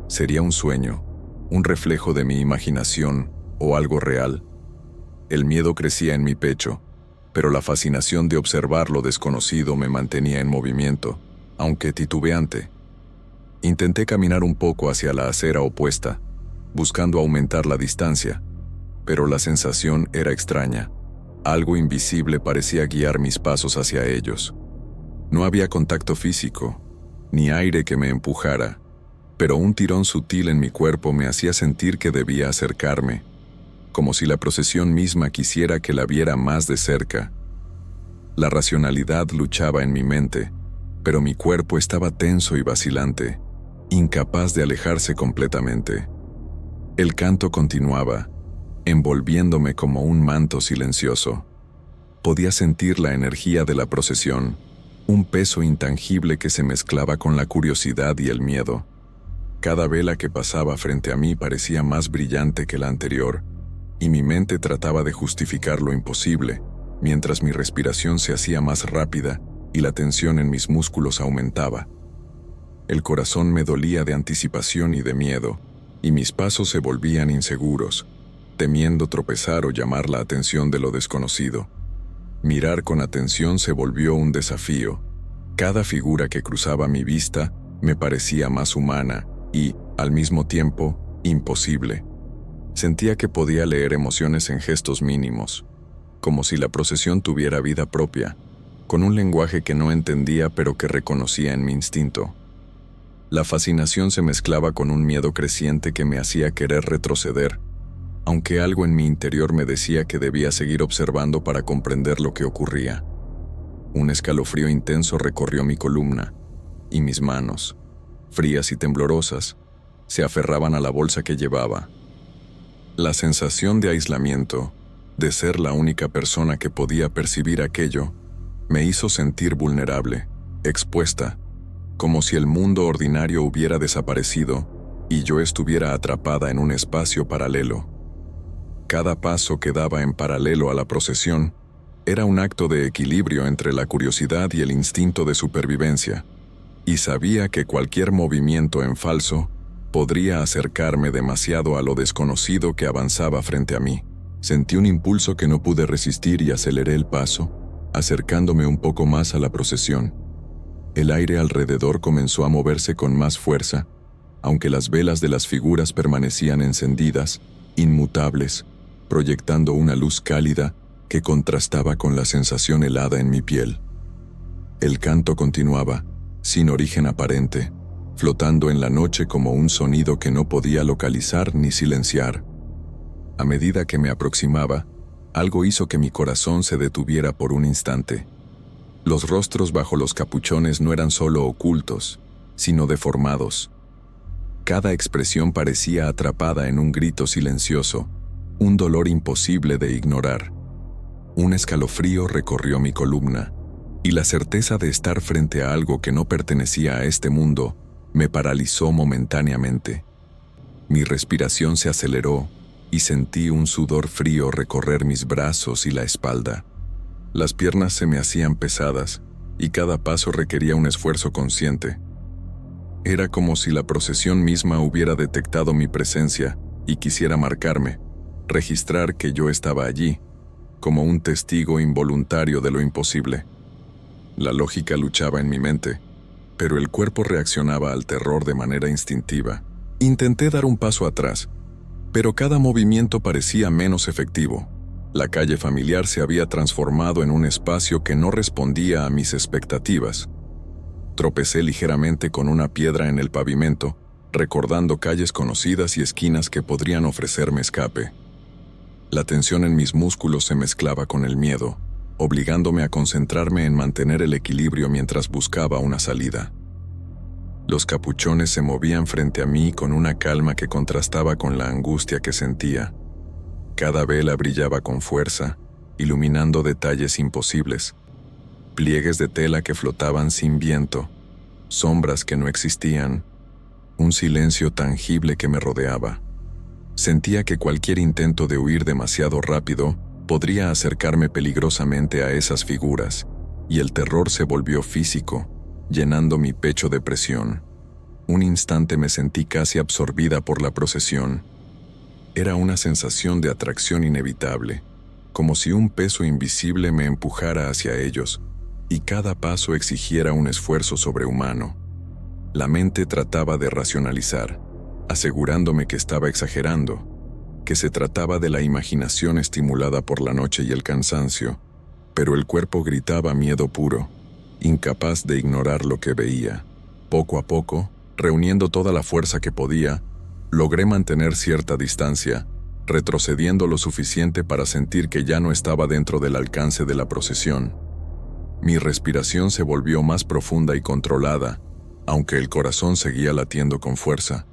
¿Sería un sueño, un reflejo de mi imaginación o algo real? El miedo crecía en mi pecho, pero la fascinación de observar lo desconocido me mantenía en movimiento, aunque titubeante. Intenté caminar un poco hacia la acera opuesta, buscando aumentar la distancia, pero la sensación era extraña. Algo invisible parecía guiar mis pasos hacia ellos. No había contacto físico, ni aire que me empujara, pero un tirón sutil en mi cuerpo me hacía sentir que debía acercarme, como si la procesión misma quisiera que la viera más de cerca. La racionalidad luchaba en mi mente, pero mi cuerpo estaba tenso y vacilante, incapaz de alejarse completamente. El canto continuaba, envolviéndome como un manto silencioso. Podía sentir la energía de la procesión, un peso intangible que se mezclaba con la curiosidad y el miedo. Cada vela que pasaba frente a mí parecía más brillante que la anterior, y mi mente trataba de justificar lo imposible, mientras mi respiración se hacía más rápida y la tensión en mis músculos aumentaba. El corazón me dolía de anticipación y de miedo, y mis pasos se volvían inseguros, temiendo tropezar o llamar la atención de lo desconocido. Mirar con atención se volvió un desafío. Cada figura que cruzaba mi vista me parecía más humana y, al mismo tiempo, imposible. Sentía que podía leer emociones en gestos mínimos, como si la procesión tuviera vida propia, con un lenguaje que no entendía pero que reconocía en mi instinto. La fascinación se mezclaba con un miedo creciente que me hacía querer retroceder, aunque algo en mi interior me decía que debía seguir observando para comprender lo que ocurría. Un escalofrío intenso recorrió mi columna, y mis manos, frías y temblorosas, se aferraban a la bolsa que llevaba. La sensación de aislamiento, de ser la única persona que podía percibir aquello, me hizo sentir vulnerable, expuesta, como si el mundo ordinario hubiera desaparecido y yo estuviera atrapada en un espacio paralelo. Cada paso que daba en paralelo a la procesión era un acto de equilibrio entre la curiosidad y el instinto de supervivencia, y sabía que cualquier movimiento en falso podría acercarme demasiado a lo desconocido que avanzaba frente a mí. Sentí un impulso que no pude resistir y aceleré el paso, acercándome un poco más a la procesión. El aire alrededor comenzó a moverse con más fuerza, aunque las velas de las figuras permanecían encendidas, inmutables, proyectando una luz cálida que contrastaba con la sensación helada en mi piel. El canto continuaba, sin origen aparente, flotando en la noche como un sonido que no podía localizar ni silenciar. A medida que me aproximaba, algo hizo que mi corazón se detuviera por un instante. Los rostros bajo los capuchones no eran solo ocultos, sino deformados. Cada expresión parecía atrapada en un grito silencioso, un dolor imposible de ignorar. Un escalofrío recorrió mi columna, y la certeza de estar frente a algo que no pertenecía a este mundo me paralizó momentáneamente. Mi respiración se aceleró y sentí un sudor frío recorrer mis brazos y la espalda. Las piernas se me hacían pesadas y cada paso requería un esfuerzo consciente. Era como si la procesión misma hubiera detectado mi presencia y quisiera marcarme, registrar que yo estaba allí, como un testigo involuntario de lo imposible. La lógica luchaba en mi mente, pero el cuerpo reaccionaba al terror de manera instintiva. Intenté dar un paso atrás, pero cada movimiento parecía menos efectivo. La calle familiar se había transformado en un espacio que no respondía a mis expectativas. Tropecé ligeramente con una piedra en el pavimento recordando calles conocidas y esquinas que podrían ofrecerme escape. La tensión en mis músculos se mezclaba con el miedo, obligándome a concentrarme en mantener el equilibrio mientras buscaba una salida. Los capuchones se movían frente a mí con una calma que contrastaba con la angustia que sentía. Cada vela brillaba con fuerza, iluminando detalles imposibles, pliegues de tela que flotaban sin viento, sombras que no existían, un silencio tangible que me rodeaba. Sentía que cualquier intento de huir demasiado rápido podría acercarme peligrosamente a esas figuras, y el terror se volvió físico, llenando mi pecho de presión. Un instante me sentí casi absorbida por la procesión. Era una sensación de atracción inevitable, como si un peso invisible me empujara hacia ellos, y cada paso exigiera un esfuerzo sobrehumano. La mente trataba de racionalizar, asegurándome que estaba exagerando, que se trataba de la imaginación estimulada por la noche y el cansancio, pero el cuerpo gritaba miedo puro, incapaz de ignorar lo que veía. Poco a poco, reuniendo toda la fuerza que podía, logré mantener cierta distancia, retrocediendo lo suficiente para sentir que ya no estaba dentro del alcance de la procesión. Mi respiración se volvió más profunda y controlada, aunque el corazón seguía latiendo con fuerza.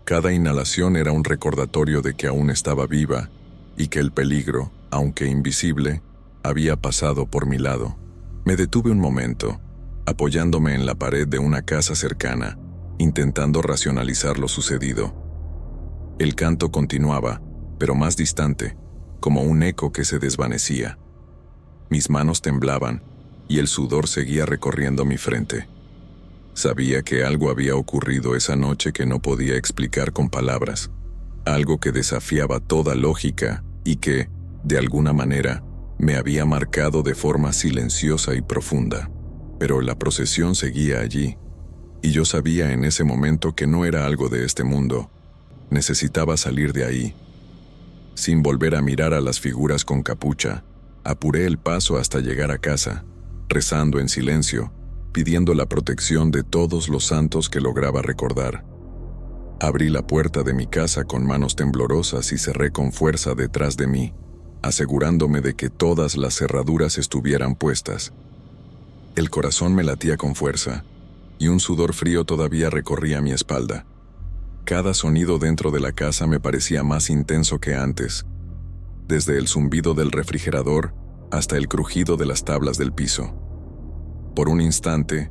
Cada inhalación era un recordatorio de que aún estaba viva y que el peligro, aunque invisible, había pasado por mi lado. Me detuve un momento, apoyándome en la pared de una casa cercana, intentando racionalizar lo sucedido. El canto continuaba, pero más distante, como un eco que se desvanecía. Mis manos temblaban y el sudor seguía recorriendo mi frente. Sabía que algo había ocurrido esa noche que no podía explicar con palabras, algo que desafiaba toda lógica y que, de alguna manera, me había marcado de forma silenciosa y profunda. Pero la procesión seguía allí, y yo sabía en ese momento que no era algo de este mundo. Necesitaba salir de ahí. Sin volver a mirar a las figuras con capucha, apuré el paso hasta llegar a casa, rezando en silencio, pidiendo la protección de todos los santos que lograba recordar. Abrí la puerta de mi casa con manos temblorosas y cerré con fuerza detrás de mí, asegurándome de que todas las cerraduras estuvieran puestas. El corazón me latía con fuerza, y un sudor frío todavía recorría mi espalda. Cada sonido dentro de la casa me parecía más intenso que antes, desde el zumbido del refrigerador hasta el crujido de las tablas del piso. Por un instante,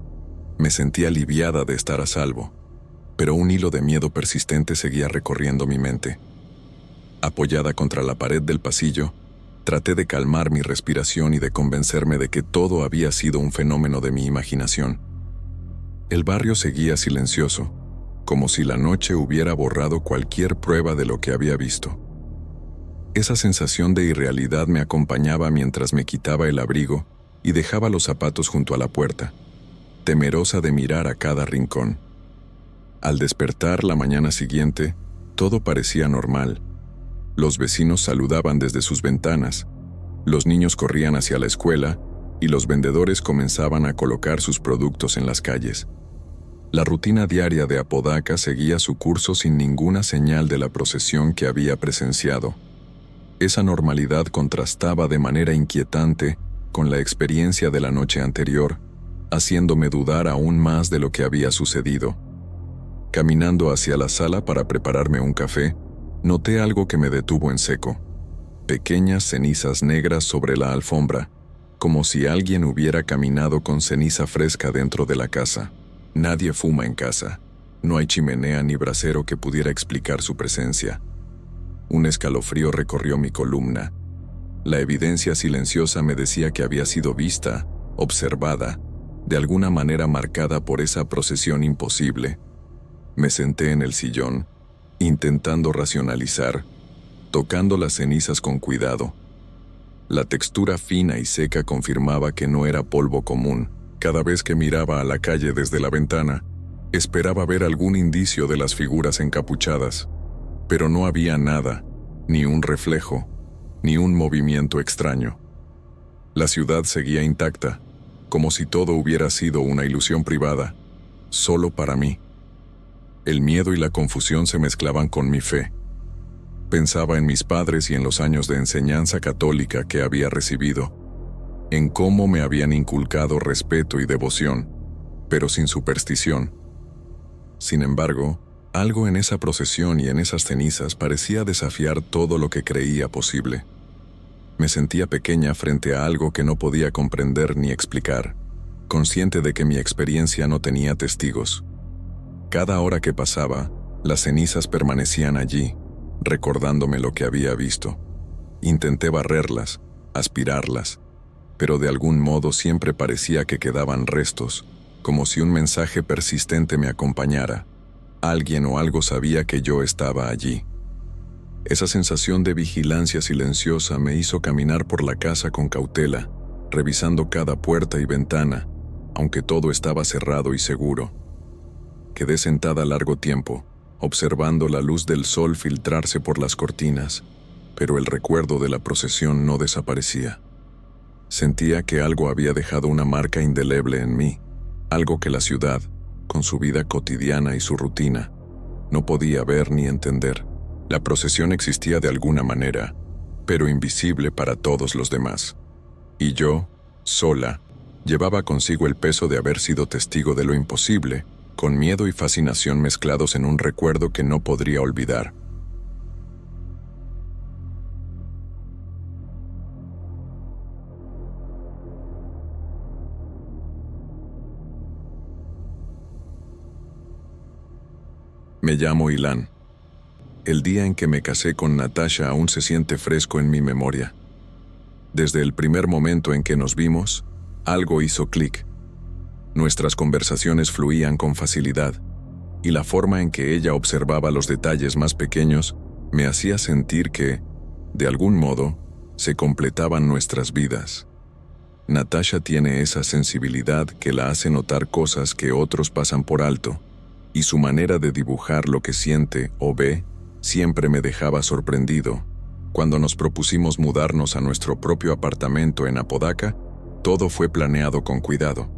me sentí aliviada de estar a salvo, pero un hilo de miedo persistente seguía recorriendo mi mente. Apoyada contra la pared del pasillo, traté de calmar mi respiración y de convencerme de que todo había sido un fenómeno de mi imaginación. El barrio seguía silencioso, como si la noche hubiera borrado cualquier prueba de lo que había visto. Esa sensación de irrealidad me acompañaba mientras me quitaba el abrigo y dejaba los zapatos junto a la puerta, temerosa de mirar a cada rincón. Al despertar la mañana siguiente, todo parecía normal. Los vecinos saludaban desde sus ventanas, los niños corrían hacia la escuela y los vendedores comenzaban a colocar sus productos en las calles. La rutina diaria de Apodaca seguía su curso sin ninguna señal de la procesión que había presenciado. Esa normalidad contrastaba de manera inquietante con la experiencia de la noche anterior, haciéndome dudar aún más de lo que había sucedido. Caminando hacia la sala para prepararme un café, noté algo que me detuvo en seco. Pequeñas cenizas negras sobre la alfombra, como si alguien hubiera caminado con ceniza fresca dentro de la casa. Nadie fuma en casa. No hay chimenea ni brasero que pudiera explicar su presencia. Un escalofrío recorrió mi columna. La evidencia silenciosa me decía que había sido vista, observada, de alguna manera marcada por esa procesión imposible. Me senté en el sillón, intentando racionalizar, tocando las cenizas con cuidado. La textura fina y seca confirmaba que no era polvo común. Cada vez que miraba a la calle desde la ventana, esperaba ver algún indicio de las figuras encapuchadas, pero no había nada, ni un reflejo, ni un movimiento extraño. La ciudad seguía intacta, como si todo hubiera sido una ilusión privada, solo para mí. El miedo y la confusión se mezclaban con mi fe. Pensaba en mis padres y en los años de enseñanza católica que había recibido, en cómo me habían inculcado respeto y devoción, pero sin superstición. Sin embargo, algo en esa procesión y en esas cenizas parecía desafiar todo lo que creía posible. Me sentía pequeña frente a algo que no podía comprender ni explicar, consciente de que mi experiencia no tenía testigos. Cada hora que pasaba, las cenizas permanecían allí, recordándome lo que había visto. Intenté barrerlas, aspirarlas, pero de algún modo siempre parecía que quedaban restos, como si un mensaje persistente me acompañara. Alguien o algo sabía que yo estaba allí. Esa sensación de vigilancia silenciosa me hizo caminar por la casa con cautela, revisando cada puerta y ventana, aunque todo estaba cerrado y seguro. Quedé sentada largo tiempo, observando la luz del sol filtrarse por las cortinas, pero el recuerdo de la procesión no desaparecía. Sentía que algo había dejado una marca indeleble en mí, algo que la ciudad, con su vida cotidiana y su rutina, no podía ver ni entender. La procesión existía de alguna manera, pero invisible para todos los demás. Y yo, sola, llevaba consigo el peso de haber sido testigo de lo imposible, con miedo y fascinación mezclados en un recuerdo que no podría olvidar. Me llamo Ilan. El día en que me casé con Natasha aún se siente fresco en mi memoria. Desde el primer momento en que nos vimos, algo hizo clic. Nuestras conversaciones fluían con facilidad, y la forma en que ella observaba los detalles más pequeños me hacía sentir que, de algún modo, se completaban nuestras vidas. Natasha tiene esa sensibilidad que la hace notar cosas que otros pasan por alto, y su manera de dibujar lo que siente o ve siempre me dejaba sorprendido. Cuando nos propusimos mudarnos a nuestro propio apartamento en Apodaca, todo fue planeado con cuidado.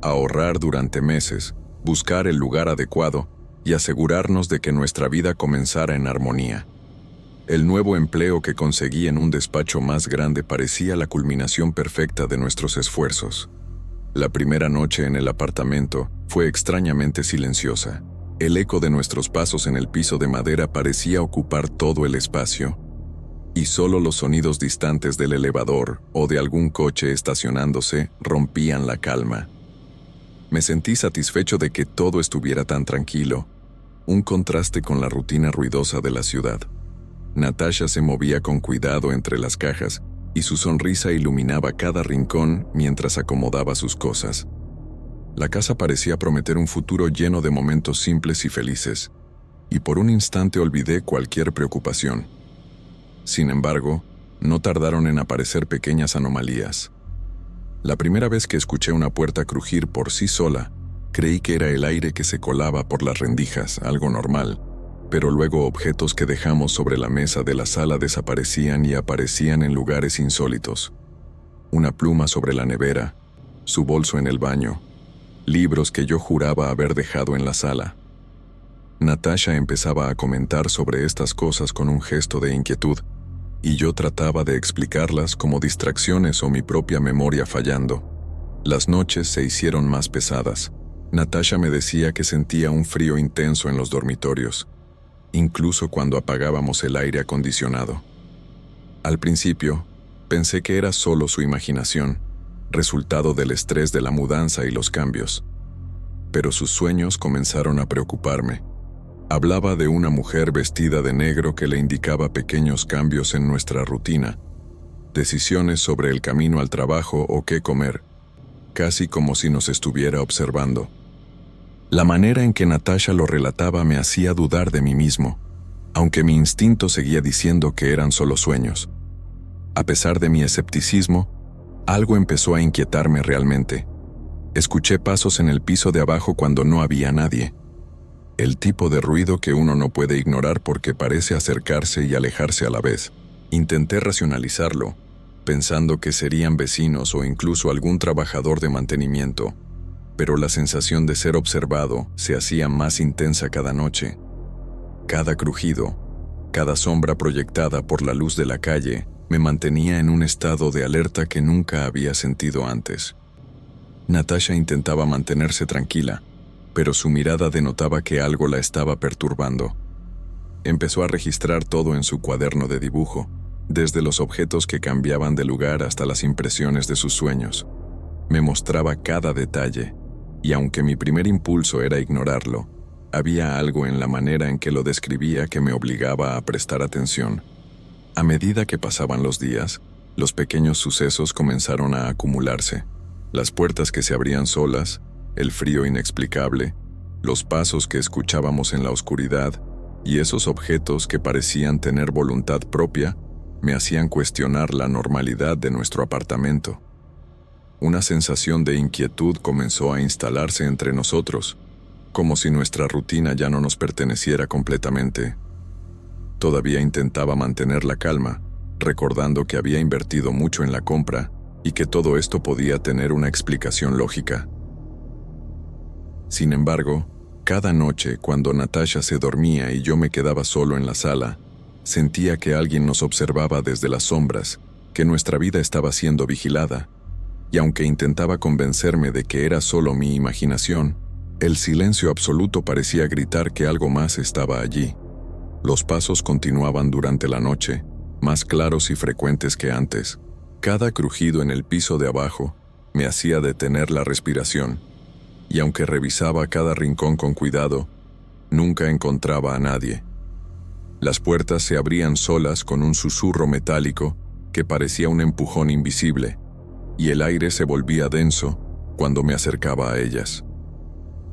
Ahorrar durante meses, buscar el lugar adecuado y asegurarnos de que nuestra vida comenzara en armonía. El nuevo empleo que conseguí en un despacho más grande parecía la culminación perfecta de nuestros esfuerzos. La primera noche en el apartamento fue extrañamente silenciosa. El eco de nuestros pasos en el piso de madera parecía ocupar todo el espacio, y solo los sonidos distantes del elevador o de algún coche estacionándose rompían la calma. Me sentí satisfecho de que todo estuviera tan tranquilo, un contraste con la rutina ruidosa de la ciudad. Natasha se movía con cuidado entre las cajas y su sonrisa iluminaba cada rincón mientras acomodaba sus cosas. La casa parecía prometer un futuro lleno de momentos simples y felices, y por un instante olvidé cualquier preocupación. Sin embargo, no tardaron en aparecer pequeñas anomalías. La primera vez que escuché una puerta crujir por sí sola, creí que era el aire que se colaba por las rendijas, algo normal, pero luego objetos que dejamos sobre la mesa de la sala desaparecían y aparecían en lugares insólitos. Una pluma sobre la nevera, su bolso en el baño, libros que yo juraba haber dejado en la sala. Natasha empezaba a comentar sobre estas cosas con un gesto de inquietud, y yo trataba de explicarlas como distracciones o mi propia memoria fallando. Las noches se hicieron más pesadas. Natasha me decía que sentía un frío intenso en los dormitorios, incluso cuando apagábamos el aire acondicionado. Al principio, pensé que era solo su imaginación, resultado del estrés de la mudanza y los cambios. Pero sus sueños comenzaron a preocuparme. Hablaba de una mujer vestida de negro que le indicaba pequeños cambios en nuestra rutina, decisiones sobre el camino al trabajo o qué comer, casi como si nos estuviera observando. La manera en que Natasha lo relataba me hacía dudar de mí mismo, aunque mi instinto seguía diciendo que eran solo sueños. A pesar de mi escepticismo, algo empezó a inquietarme realmente. Escuché pasos en el piso de abajo cuando no había nadie. El tipo de ruido que uno no puede ignorar porque parece acercarse y alejarse a la vez. Intenté racionalizarlo, pensando que serían vecinos o incluso algún trabajador de mantenimiento, pero la sensación de ser observado se hacía más intensa cada noche. Cada crujido, cada sombra proyectada por la luz de la calle, me mantenía en un estado de alerta que nunca había sentido antes. Natasha intentaba mantenerse tranquila, pero su mirada denotaba que algo la estaba perturbando. Empezó a registrar todo en su cuaderno de dibujo, desde los objetos que cambiaban de lugar hasta las impresiones de sus sueños. Me mostraba cada detalle, y aunque mi primer impulso era ignorarlo, había algo en la manera en que lo describía que me obligaba a prestar atención. A medida que pasaban los días, los pequeños sucesos comenzaron a acumularse. Las puertas que se abrían solas, el frío inexplicable, los pasos que escuchábamos en la oscuridad y esos objetos que parecían tener voluntad propia me hacían cuestionar la normalidad de nuestro apartamento. Una sensación de inquietud comenzó a instalarse entre nosotros, como si nuestra rutina ya no nos perteneciera completamente. Todavía intentaba mantener la calma, recordando que había invertido mucho en la compra y que todo esto podía tener una explicación lógica. Sin embargo, cada noche, cuando Natasha se dormía y yo me quedaba solo en la sala, sentía que alguien nos observaba desde las sombras, que nuestra vida estaba siendo vigilada, y aunque intentaba convencerme de que era solo mi imaginación, el silencio absoluto parecía gritar que algo más estaba allí. Los pasos continuaban durante la noche, más claros y frecuentes que antes. Cada crujido en el piso de abajo me hacía detener la respiración, y aunque revisaba cada rincón con cuidado, nunca encontraba a nadie. Las puertas se abrían solas con un susurro metálico que parecía un empujón invisible, y el aire se volvía denso cuando me acercaba a ellas.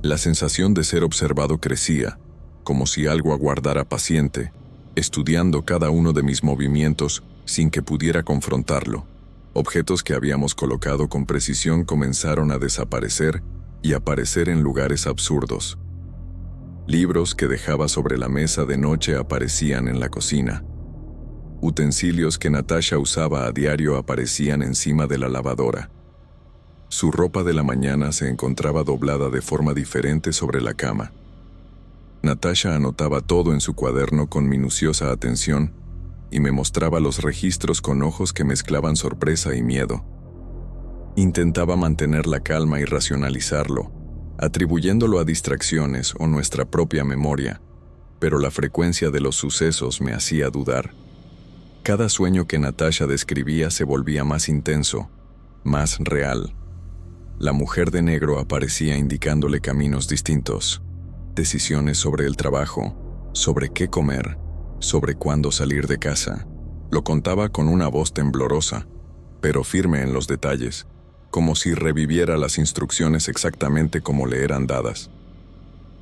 La sensación de ser observado crecía, como si algo aguardara paciente, estudiando cada uno de mis movimientos sin que pudiera confrontarlo. Objetos que habíamos colocado con precisión comenzaron a desaparecer y aparecer en lugares absurdos. Libros que dejaba sobre la mesa de noche aparecían en la cocina. Utensilios que Natasha usaba a diario aparecían encima de la lavadora. Su ropa de la mañana se encontraba doblada de forma diferente sobre la cama. Natasha anotaba todo en su cuaderno con minuciosa atención y me mostraba los registros con ojos que mezclaban sorpresa y miedo. Intentaba mantener la calma y racionalizarlo, atribuyéndolo a distracciones o nuestra propia memoria, pero la frecuencia de los sucesos me hacía dudar. Cada sueño que Natasha describía se volvía más intenso, más real. La mujer de negro aparecía indicándole caminos distintos, decisiones sobre el trabajo, sobre qué comer, sobre cuándo salir de casa. Lo contaba con una voz temblorosa, pero firme en los detalles, como si reviviera las instrucciones exactamente como le eran dadas.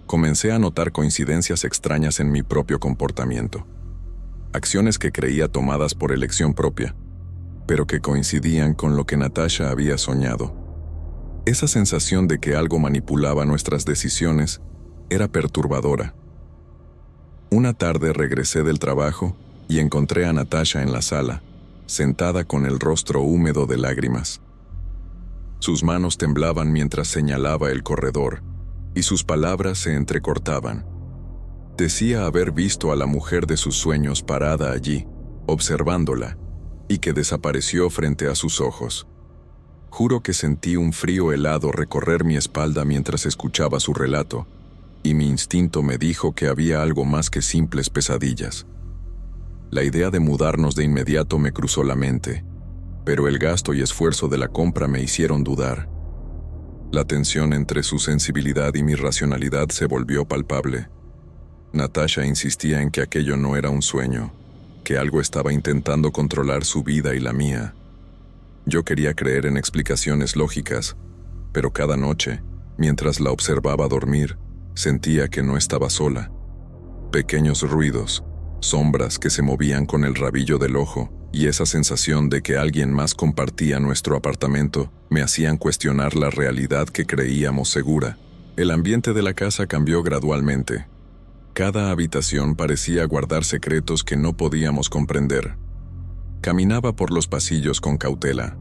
Comencé a notar coincidencias extrañas en mi propio comportamiento. Acciones que creía tomadas por elección propia, pero que coincidían con lo que Natasha había soñado. Esa sensación de que algo manipulaba nuestras decisiones era perturbadora. Una tarde regresé del trabajo y encontré a Natasha en la sala, sentada con el rostro húmedo de lágrimas. Sus manos temblaban mientras señalaba el corredor, y sus palabras se entrecortaban. Decía haber visto a la mujer de sus sueños parada allí, observándola, y que desapareció frente a sus ojos. Juro que sentí un frío helado recorrer mi espalda mientras escuchaba su relato, y mi instinto me dijo que había algo más que simples pesadillas. La idea de mudarnos de inmediato me cruzó la mente, pero el gasto y esfuerzo de la compra me hicieron dudar. La tensión entre su sensibilidad y mi racionalidad se volvió palpable. Natasha insistía en que aquello no era un sueño, que algo estaba intentando controlar su vida y la mía. Yo quería creer en explicaciones lógicas, pero cada noche, mientras la observaba dormir, sentía que no estaba sola. Pequeños ruidos, sombras que se movían con el rabillo del ojo, y esa sensación de que alguien más compartía nuestro apartamento me hacían cuestionar la realidad que creíamos segura. El ambiente de la casa cambió gradualmente. Cada habitación parecía guardar secretos que no podíamos comprender. Caminaba por los pasillos con cautela,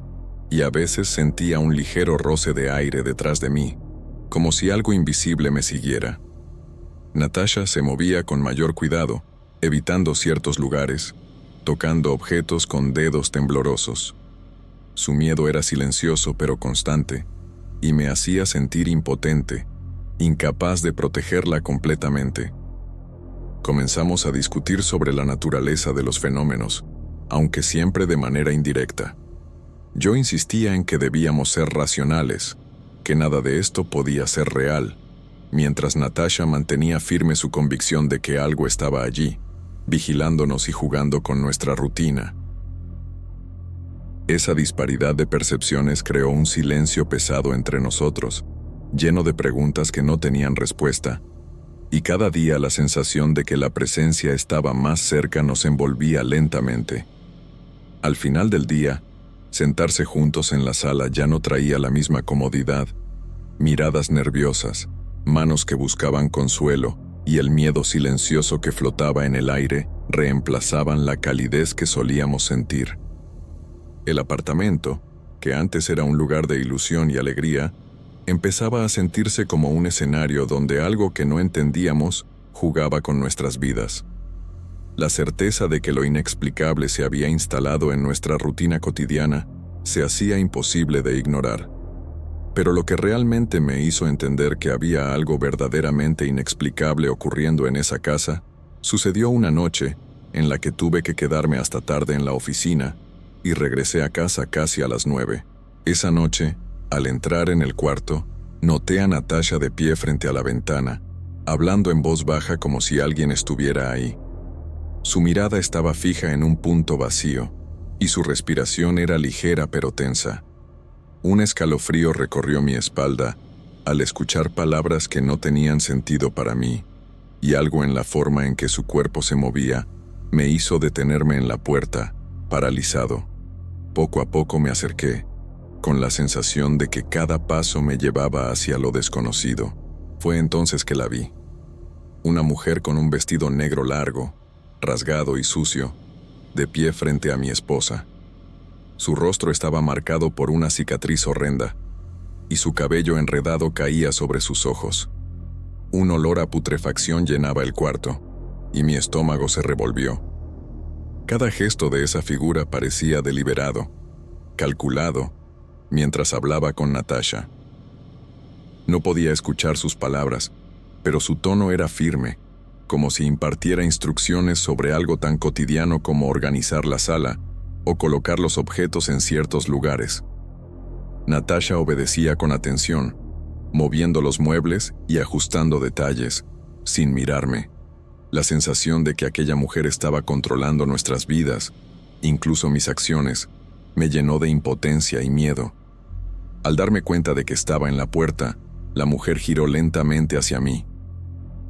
y a veces sentía un ligero roce de aire detrás de mí, como si algo invisible me siguiera. Natasha se movía con mayor cuidado, evitando ciertos lugares, tocando objetos con dedos temblorosos. Su miedo era silencioso pero constante, y me hacía sentir impotente, incapaz de protegerla completamente. Comenzamos a discutir sobre la naturaleza de los fenómenos, aunque siempre de manera indirecta. Yo insistía en que debíamos ser racionales, que nada de esto podía ser real, mientras Natasha mantenía firme su convicción de que algo estaba allí, vigilándonos y jugando con nuestra rutina. Esa disparidad de percepciones creó un silencio pesado entre nosotros, lleno de preguntas que no tenían respuesta, y cada día la sensación de que la presencia estaba más cerca nos envolvía lentamente. Al final del día, sentarse juntos en la sala ya no traía la misma comodidad. Miradas nerviosas, manos que buscaban consuelo y el miedo silencioso que flotaba en el aire reemplazaban la calidez que solíamos sentir. El apartamento, que antes era un lugar de ilusión y alegría, empezaba a sentirse como un escenario donde algo que no entendíamos jugaba con nuestras vidas. La certeza de que lo inexplicable se había instalado en nuestra rutina cotidiana se hacía imposible de ignorar. Pero lo que realmente me hizo entender que había algo verdaderamente inexplicable ocurriendo en esa casa, sucedió una noche en la que tuve que quedarme hasta tarde en la oficina y regresé a casa casi a las 9. Esa noche, al entrar en el cuarto, noté a Natasha de pie frente a la ventana, hablando en voz baja como si alguien estuviera ahí. Su mirada estaba fija en un punto vacío, y su respiración era ligera pero tensa. Un escalofrío recorrió mi espalda al escuchar palabras que no tenían sentido para mí, y algo en la forma en que su cuerpo se movía me hizo detenerme en la puerta, paralizado. Poco a poco me acerqué, con la sensación de que cada paso me llevaba hacia lo desconocido. Fue entonces que la vi. Una mujer con un vestido negro largo, rasgado y sucio, de pie frente a mi esposa. Su rostro estaba marcado por una cicatriz horrenda, y su cabello enredado caía sobre sus ojos. Un olor a putrefacción llenaba el cuarto, y mi estómago se revolvió. Cada gesto de esa figura parecía deliberado, calculado, mientras hablaba con Natasha. No podía escuchar sus palabras, pero su tono era firme, como si impartiera instrucciones sobre algo tan cotidiano como organizar la sala o colocar los objetos en ciertos lugares. Natasha obedecía con atención, moviendo los muebles y ajustando detalles, sin mirarme. La sensación de que aquella mujer estaba controlando nuestras vidas, incluso mis acciones, me llenó de impotencia y miedo. Al darme cuenta de que estaba en la puerta, la mujer giró lentamente hacia mí.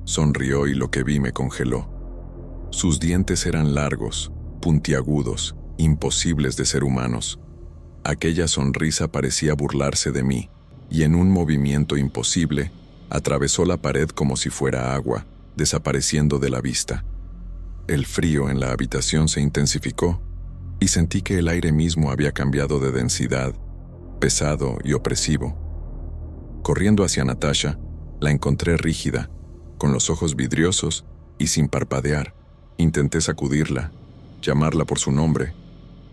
Sonrió y lo que vi me congeló. Sus dientes eran largos, puntiagudos, imposibles de ser humanos. Aquella sonrisa parecía burlarse de mí, y en un movimiento imposible, atravesó la pared como si fuera agua, desapareciendo de la vista. El frío en la habitación se intensificó, y sentí que el aire mismo había cambiado de densidad, pesado y opresivo. Corriendo hacia Natasha, la encontré rígida, con los ojos vidriosos y sin parpadear. Intenté sacudirla, llamarla por su nombre,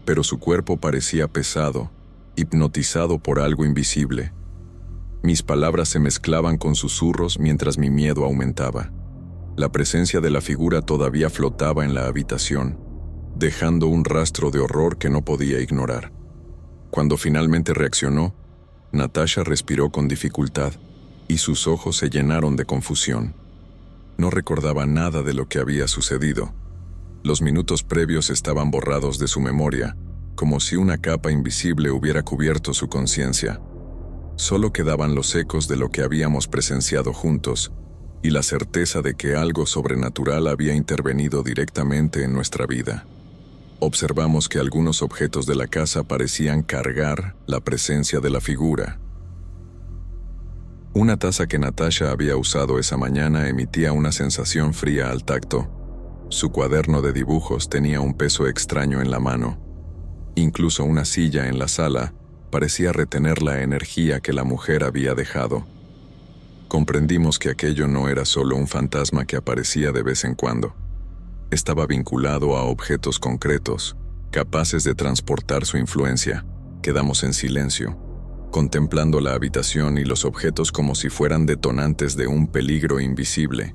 pero su cuerpo parecía pesado, hipnotizado por algo invisible. Mis palabras se mezclaban con susurros mientras mi miedo aumentaba. La presencia de la figura todavía flotaba en la habitación, dejando un rastro de horror que no podía ignorar. Cuando finalmente reaccionó, Natasha respiró con dificultad y sus ojos se llenaron de confusión. No recordaba nada de lo que había sucedido. Los minutos previos estaban borrados de su memoria, como si una capa invisible hubiera cubierto su conciencia. Solo quedaban los ecos de lo que habíamos presenciado juntos y la certeza de que algo sobrenatural había intervenido directamente en nuestra vida. Observamos que algunos objetos de la casa parecían cargar la presencia de la figura. Una taza que Natasha había usado esa mañana emitía una sensación fría al tacto. Su cuaderno de dibujos tenía un peso extraño en la mano. Incluso una silla en la sala parecía retener la energía que la mujer había dejado. Comprendimos que aquello no era solo un fantasma que aparecía de vez en cuando. Estaba vinculado a objetos concretos, capaces de transportar su influencia. Quedamos en silencio, contemplando la habitación y los objetos como si fueran detonantes de un peligro invisible.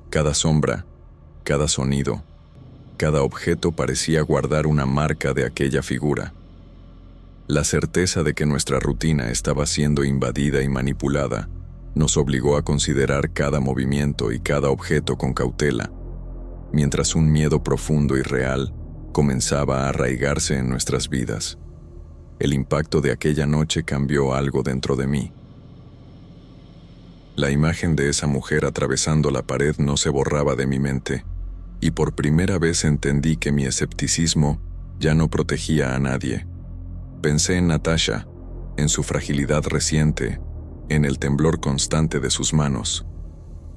Cada sombra, cada sonido, cada objeto parecía guardar una marca de aquella figura. La certeza de que nuestra rutina estaba siendo invadida y manipulada nos obligó a considerar cada movimiento y cada objeto con cautela, mientras un miedo profundo y real comenzaba a arraigarse en nuestras vidas. El impacto de aquella noche cambió algo dentro de mí. La imagen de esa mujer atravesando la pared no se borraba de mi mente, y por primera vez entendí que mi escepticismo ya no protegía a nadie. Pensé en Natasha, en su fragilidad reciente, en el temblor constante de sus manos.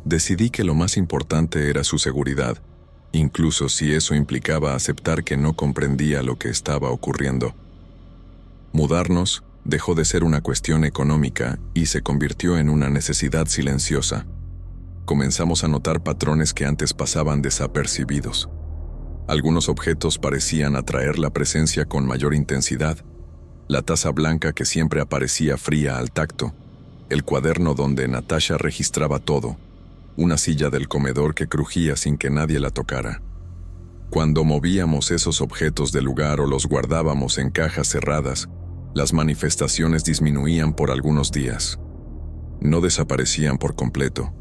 Decidí que lo más importante era su seguridad, incluso si eso implicaba aceptar que no comprendía lo que estaba ocurriendo. Mudarnos dejó de ser una cuestión económica y se convirtió en una necesidad silenciosa. Comenzamos a notar patrones que antes pasaban desapercibidos. Algunos objetos parecían atraer la presencia con mayor intensidad. La taza blanca que siempre aparecía fría al tacto, el cuaderno donde Natasha registraba todo, una silla del comedor que crujía sin que nadie la tocara. Cuando movíamos esos objetos del lugar o los guardábamos en cajas cerradas, las manifestaciones disminuían por algunos días. No desaparecían por completo,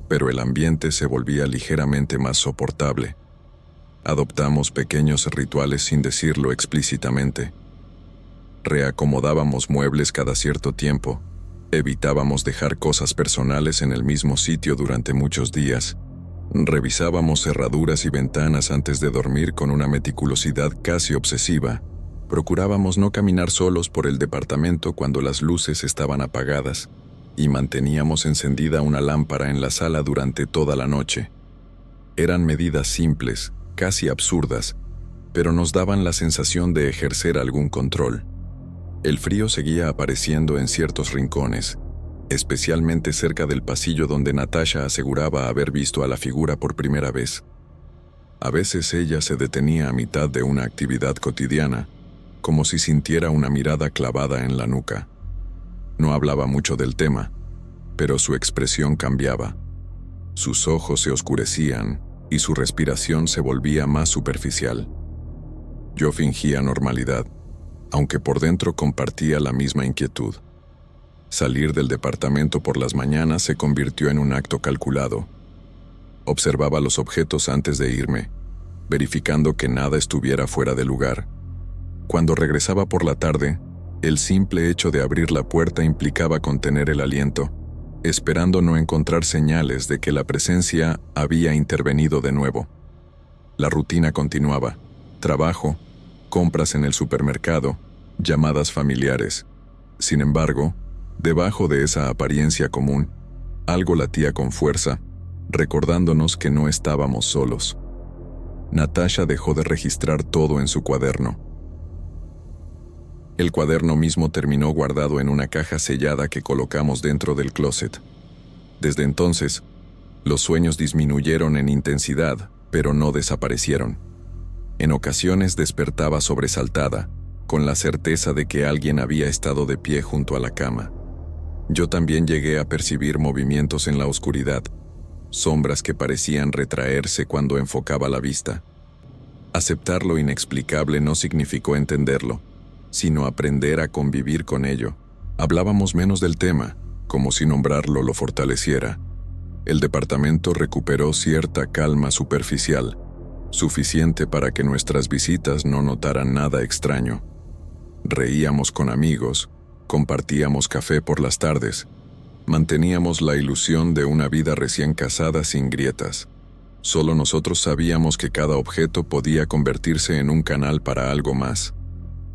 pero el ambiente se volvía ligeramente más soportable. Adoptamos pequeños rituales sin decirlo explícitamente. Reacomodábamos muebles cada cierto tiempo. Evitábamos dejar cosas personales en el mismo sitio durante muchos días. Revisábamos cerraduras y ventanas antes de dormir con una meticulosidad casi obsesiva. Procurábamos no caminar solos por el departamento cuando las luces estaban apagadas, y manteníamos encendida una lámpara en la sala durante toda la noche. Eran medidas simples, casi absurdas, pero nos daban la sensación de ejercer algún control. El frío seguía apareciendo en ciertos rincones, especialmente cerca del pasillo donde Natasha aseguraba haber visto a la figura por primera vez. A veces ella se detenía a mitad de una actividad cotidiana, como si sintiera una mirada clavada en la nuca. No hablaba mucho del tema, pero su expresión cambiaba. Sus ojos se oscurecían y su respiración se volvía más superficial. Yo fingía normalidad, aunque por dentro compartía la misma inquietud. Salir del departamento por las mañanas se convirtió en un acto calculado. Observaba los objetos antes de irme, verificando que nada estuviera fuera de lugar. Cuando regresaba por la tarde, el simple hecho de abrir la puerta implicaba contener el aliento, esperando no encontrar señales de que la presencia había intervenido de nuevo. La rutina continuaba: trabajo, compras en el supermercado, llamadas familiares. Sin embargo, debajo de esa apariencia común, algo latía con fuerza, recordándonos que no estábamos solos. Natasha dejó de registrar todo en su cuaderno. El cuaderno mismo terminó guardado en una caja sellada que colocamos dentro del closet. Desde entonces, los sueños disminuyeron en intensidad, pero no desaparecieron. En ocasiones despertaba sobresaltada, con la certeza de que alguien había estado de pie junto a la cama. Yo también llegué a percibir movimientos en la oscuridad, sombras que parecían retraerse cuando enfocaba la vista. Aceptar lo inexplicable no significó entenderlo, sino aprender a convivir con ello. Hablábamos menos del tema, como si nombrarlo lo fortaleciera. El departamento recuperó cierta calma superficial, suficiente para que nuestras visitas no notaran nada extraño. Reíamos con amigos, compartíamos café por las tardes, manteníamos la ilusión de una vida recién casada sin grietas. Solo nosotros sabíamos que cada objeto podía convertirse en un canal para algo más.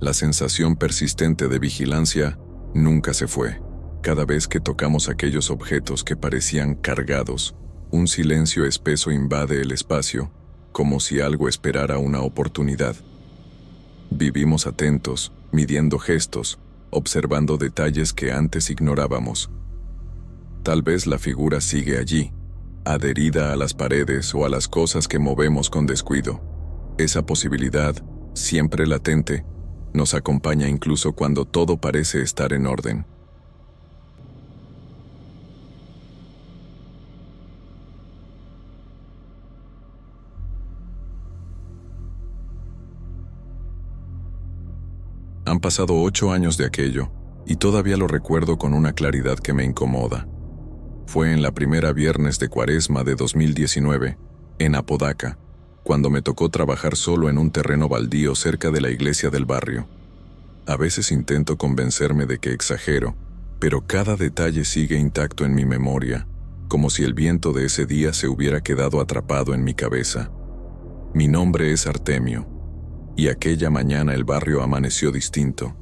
La sensación persistente de vigilancia nunca se fue. Cada vez que tocamos aquellos objetos que parecían cargados, un silencio espeso invade el espacio, como si algo esperara una oportunidad. Vivimos atentos, midiendo gestos, observando detalles que antes ignorábamos. Tal vez la figura sigue allí, adherida a las paredes o a las cosas que movemos con descuido. Esa posibilidad, siempre latente, nos acompaña incluso cuando todo parece estar en orden. Han pasado 8 años de aquello, y todavía lo recuerdo con una claridad que me incomoda. Fue en la primera viernes de Cuaresma de 2019, en Apodaca, cuando me tocó trabajar solo en un terreno baldío cerca de la iglesia del barrio. A veces intento convencerme de que exagero, pero cada detalle sigue intacto en mi memoria, como si el viento de ese día se hubiera quedado atrapado en mi cabeza. Mi nombre es Artemio, y aquella mañana el barrio amaneció distinto.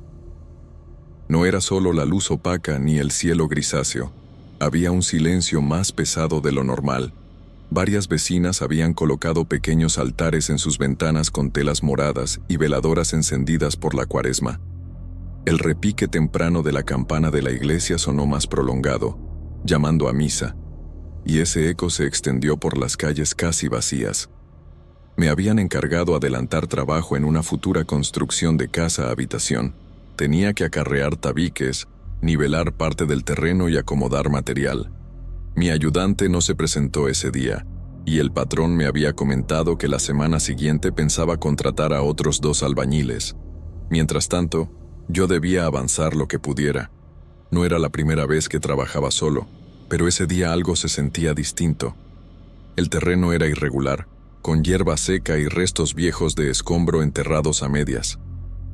No era solo la luz opaca ni el cielo grisáceo, había un silencio más pesado de lo normal. Varias vecinas habían colocado pequeños altares en sus ventanas con telas moradas y veladoras encendidas por la Cuaresma. El repique temprano de la campana de la iglesia sonó más prolongado, llamando a misa, y ese eco se extendió por las calles casi vacías. Me habían encargado adelantar trabajo en una futura construcción de casa-habitación. Tenía que acarrear tabiques, nivelar parte del terreno y acomodar material. Mi ayudante no se presentó ese día, y el patrón me había comentado que la semana siguiente pensaba contratar a otros 2 albañiles. Mientras tanto, yo debía avanzar lo que pudiera. No era la primera vez que trabajaba solo, pero ese día algo se sentía distinto. El terreno era irregular, con hierba seca y restos viejos de escombro enterrados a medias.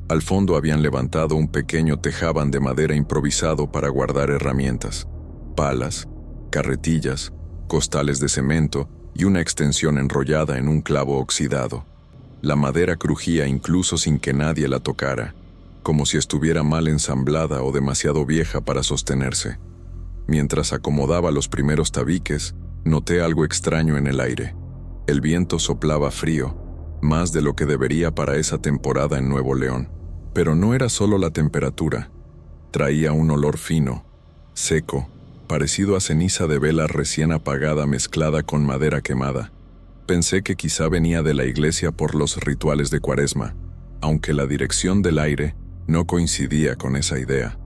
Al fondo habían levantado un pequeño tejabán de madera improvisado para guardar herramientas, palas, carretillas, costales de cemento y una extensión enrollada en un clavo oxidado. La madera crujía incluso sin que nadie la tocara, como si estuviera mal ensamblada o demasiado vieja para sostenerse. Mientras acomodaba los primeros tabiques, noté algo extraño en el aire. El viento soplaba frío, más de lo que debería para esa temporada en Nuevo León. Pero no era solo la temperatura. Traía un olor fino, seco, parecido a ceniza de vela recién apagada mezclada con madera quemada. Pensé que quizá venía de la iglesia por los rituales de Cuaresma, aunque la dirección del aire no coincidía con esa idea.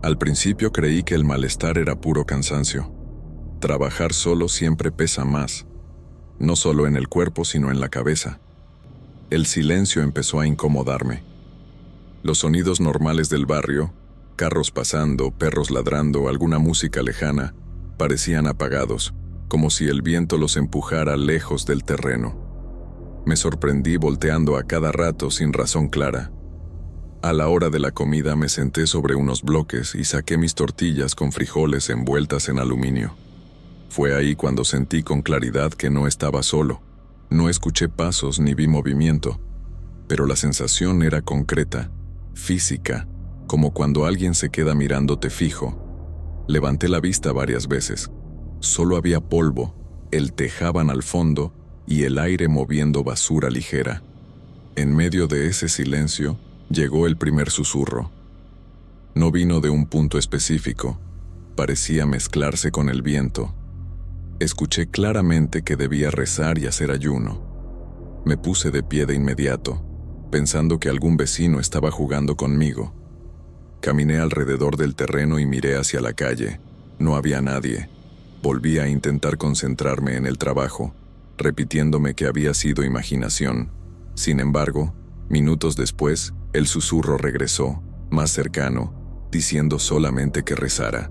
Al principio creí que el malestar era puro cansancio. Trabajar solo siempre pesa más, no solo en el cuerpo sino en la cabeza. El silencio empezó a incomodarme. Los sonidos normales del barrio, carros pasando, perros ladrando, alguna música lejana, parecían apagados, como si el viento los empujara lejos del terreno. Me sorprendí volteando a cada rato sin razón clara. A la hora de la comida me senté sobre unos bloques y saqué mis tortillas con frijoles envueltas en aluminio. Fue ahí cuando sentí con claridad que no estaba solo. No escuché pasos ni vi movimiento, pero la sensación era concreta, física, como cuando alguien se queda mirándote fijo. Levanté la vista varias veces. Solo había polvo, el tejabán al fondo y el aire moviendo basura ligera. En medio de ese silencio, llegó el primer susurro. No vino de un punto específico, parecía mezclarse con el viento. Escuché claramente que debía rezar y hacer ayuno. Me puse de pie de inmediato, pensando que algún vecino estaba jugando conmigo. Caminé alrededor del terreno y miré hacia la calle. No había nadie. Volví a intentar concentrarme en el trabajo, repitiéndome que había sido imaginación. Sin embargo, minutos después, el susurro regresó, más cercano, diciendo solamente que rezara.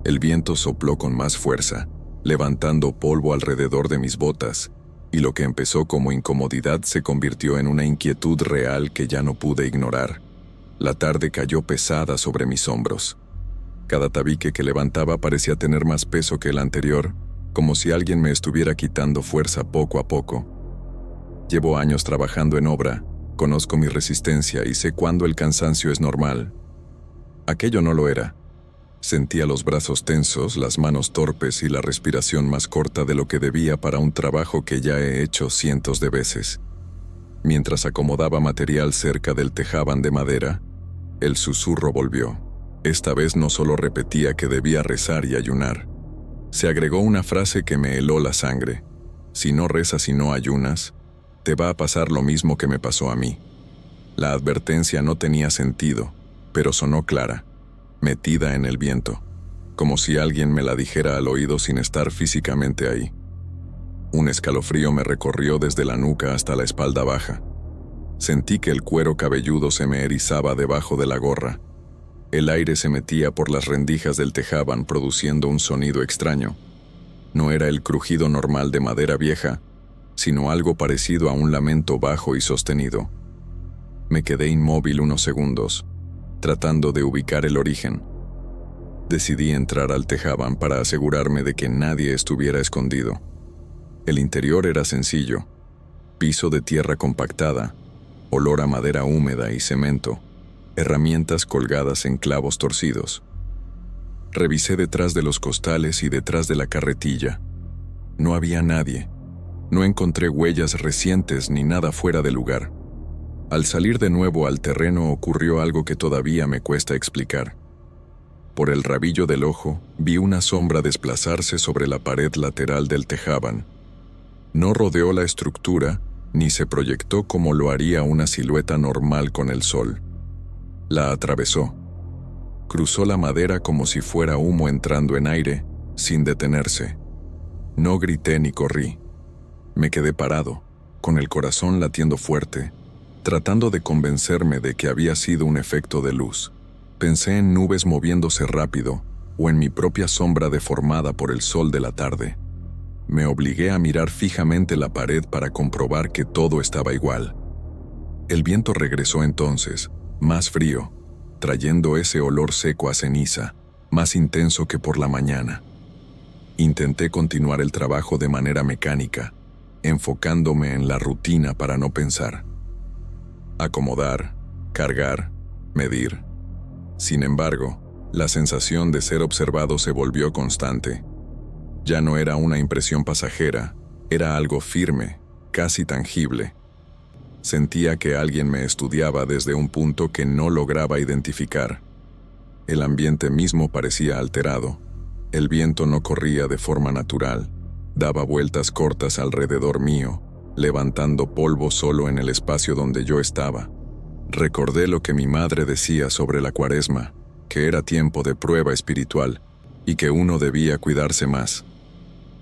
El viento sopló con más fuerza, levantando polvo alrededor de mis botas, y lo que empezó como incomodidad se convirtió en una inquietud real que ya no pude ignorar. La tarde cayó pesada sobre mis hombros. Cada tabique que levantaba parecía tener más peso que el anterior, como si alguien me estuviera quitando fuerza poco a poco. Llevo años trabajando en obra, conozco mi resistencia y sé cuándo el cansancio es normal. Aquello no lo era. Sentía los brazos tensos, las manos torpes y la respiración más corta de lo que debía para un trabajo que ya he hecho cientos de veces. Mientras acomodaba material cerca del tejabán de madera, el susurro volvió. Esta vez no solo repetía que debía rezar y ayunar, Se agregó una frase que me heló la sangre. Si no rezas y no ayunas, te va a pasar lo mismo que me pasó a mí. La advertencia no tenía sentido, pero sonó clara, metida en el viento, como si alguien me la dijera al oído sin estar físicamente ahí. Un escalofrío me recorrió desde la nuca hasta la espalda baja. Sentí que el cuero cabelludo se me erizaba debajo de la gorra. El aire se metía por las rendijas del tejaban produciendo un sonido extraño. No era el crujido normal de madera vieja, sino algo parecido a un lamento bajo y sostenido. Me quedé inmóvil unos segundos, tratando de ubicar el origen. Decidí entrar al tejaban para asegurarme de que nadie estuviera escondido. El interior era sencillo: piso de tierra compactada, olor a madera húmeda y cemento, herramientas colgadas en clavos torcidos. Revisé detrás de los costales y detrás de la carretilla. No había nadie. No encontré huellas recientes ni nada fuera de lugar. Al salir de nuevo al terreno ocurrió algo que todavía me cuesta explicar. Por el rabillo del ojo vi una sombra desplazarse sobre la pared lateral del tejaban. No rodeó la estructura ni se proyectó como lo haría una silueta normal con el sol. La atravesó. Cruzó la madera como si fuera humo entrando en aire, sin detenerse. No grité ni corrí. Me quedé parado, con el corazón latiendo fuerte, tratando de convencerme de que había sido un efecto de luz. Pensé en nubes moviéndose rápido, o en mi propia sombra deformada por el sol de la tarde. Me obligué a mirar fijamente la pared para comprobar que todo estaba igual. El viento regresó entonces, más frío, trayendo ese olor seco a ceniza, más intenso que por la mañana. Intenté continuar el trabajo de manera mecánica, enfocándome en la rutina para no pensar. Acomodar, cargar, medir. Sin embargo, la sensación de ser observado se volvió constante. Ya no era una impresión pasajera, era algo firme, casi tangible. Sentía que alguien me estudiaba desde un punto que no lograba identificar. El ambiente mismo parecía alterado. El viento no corría de forma natural, daba vueltas cortas alrededor mío, levantando polvo solo en el espacio donde yo estaba. Recordé lo que mi madre decía sobre la Cuaresma, que era tiempo de prueba espiritual y que uno debía cuidarse más.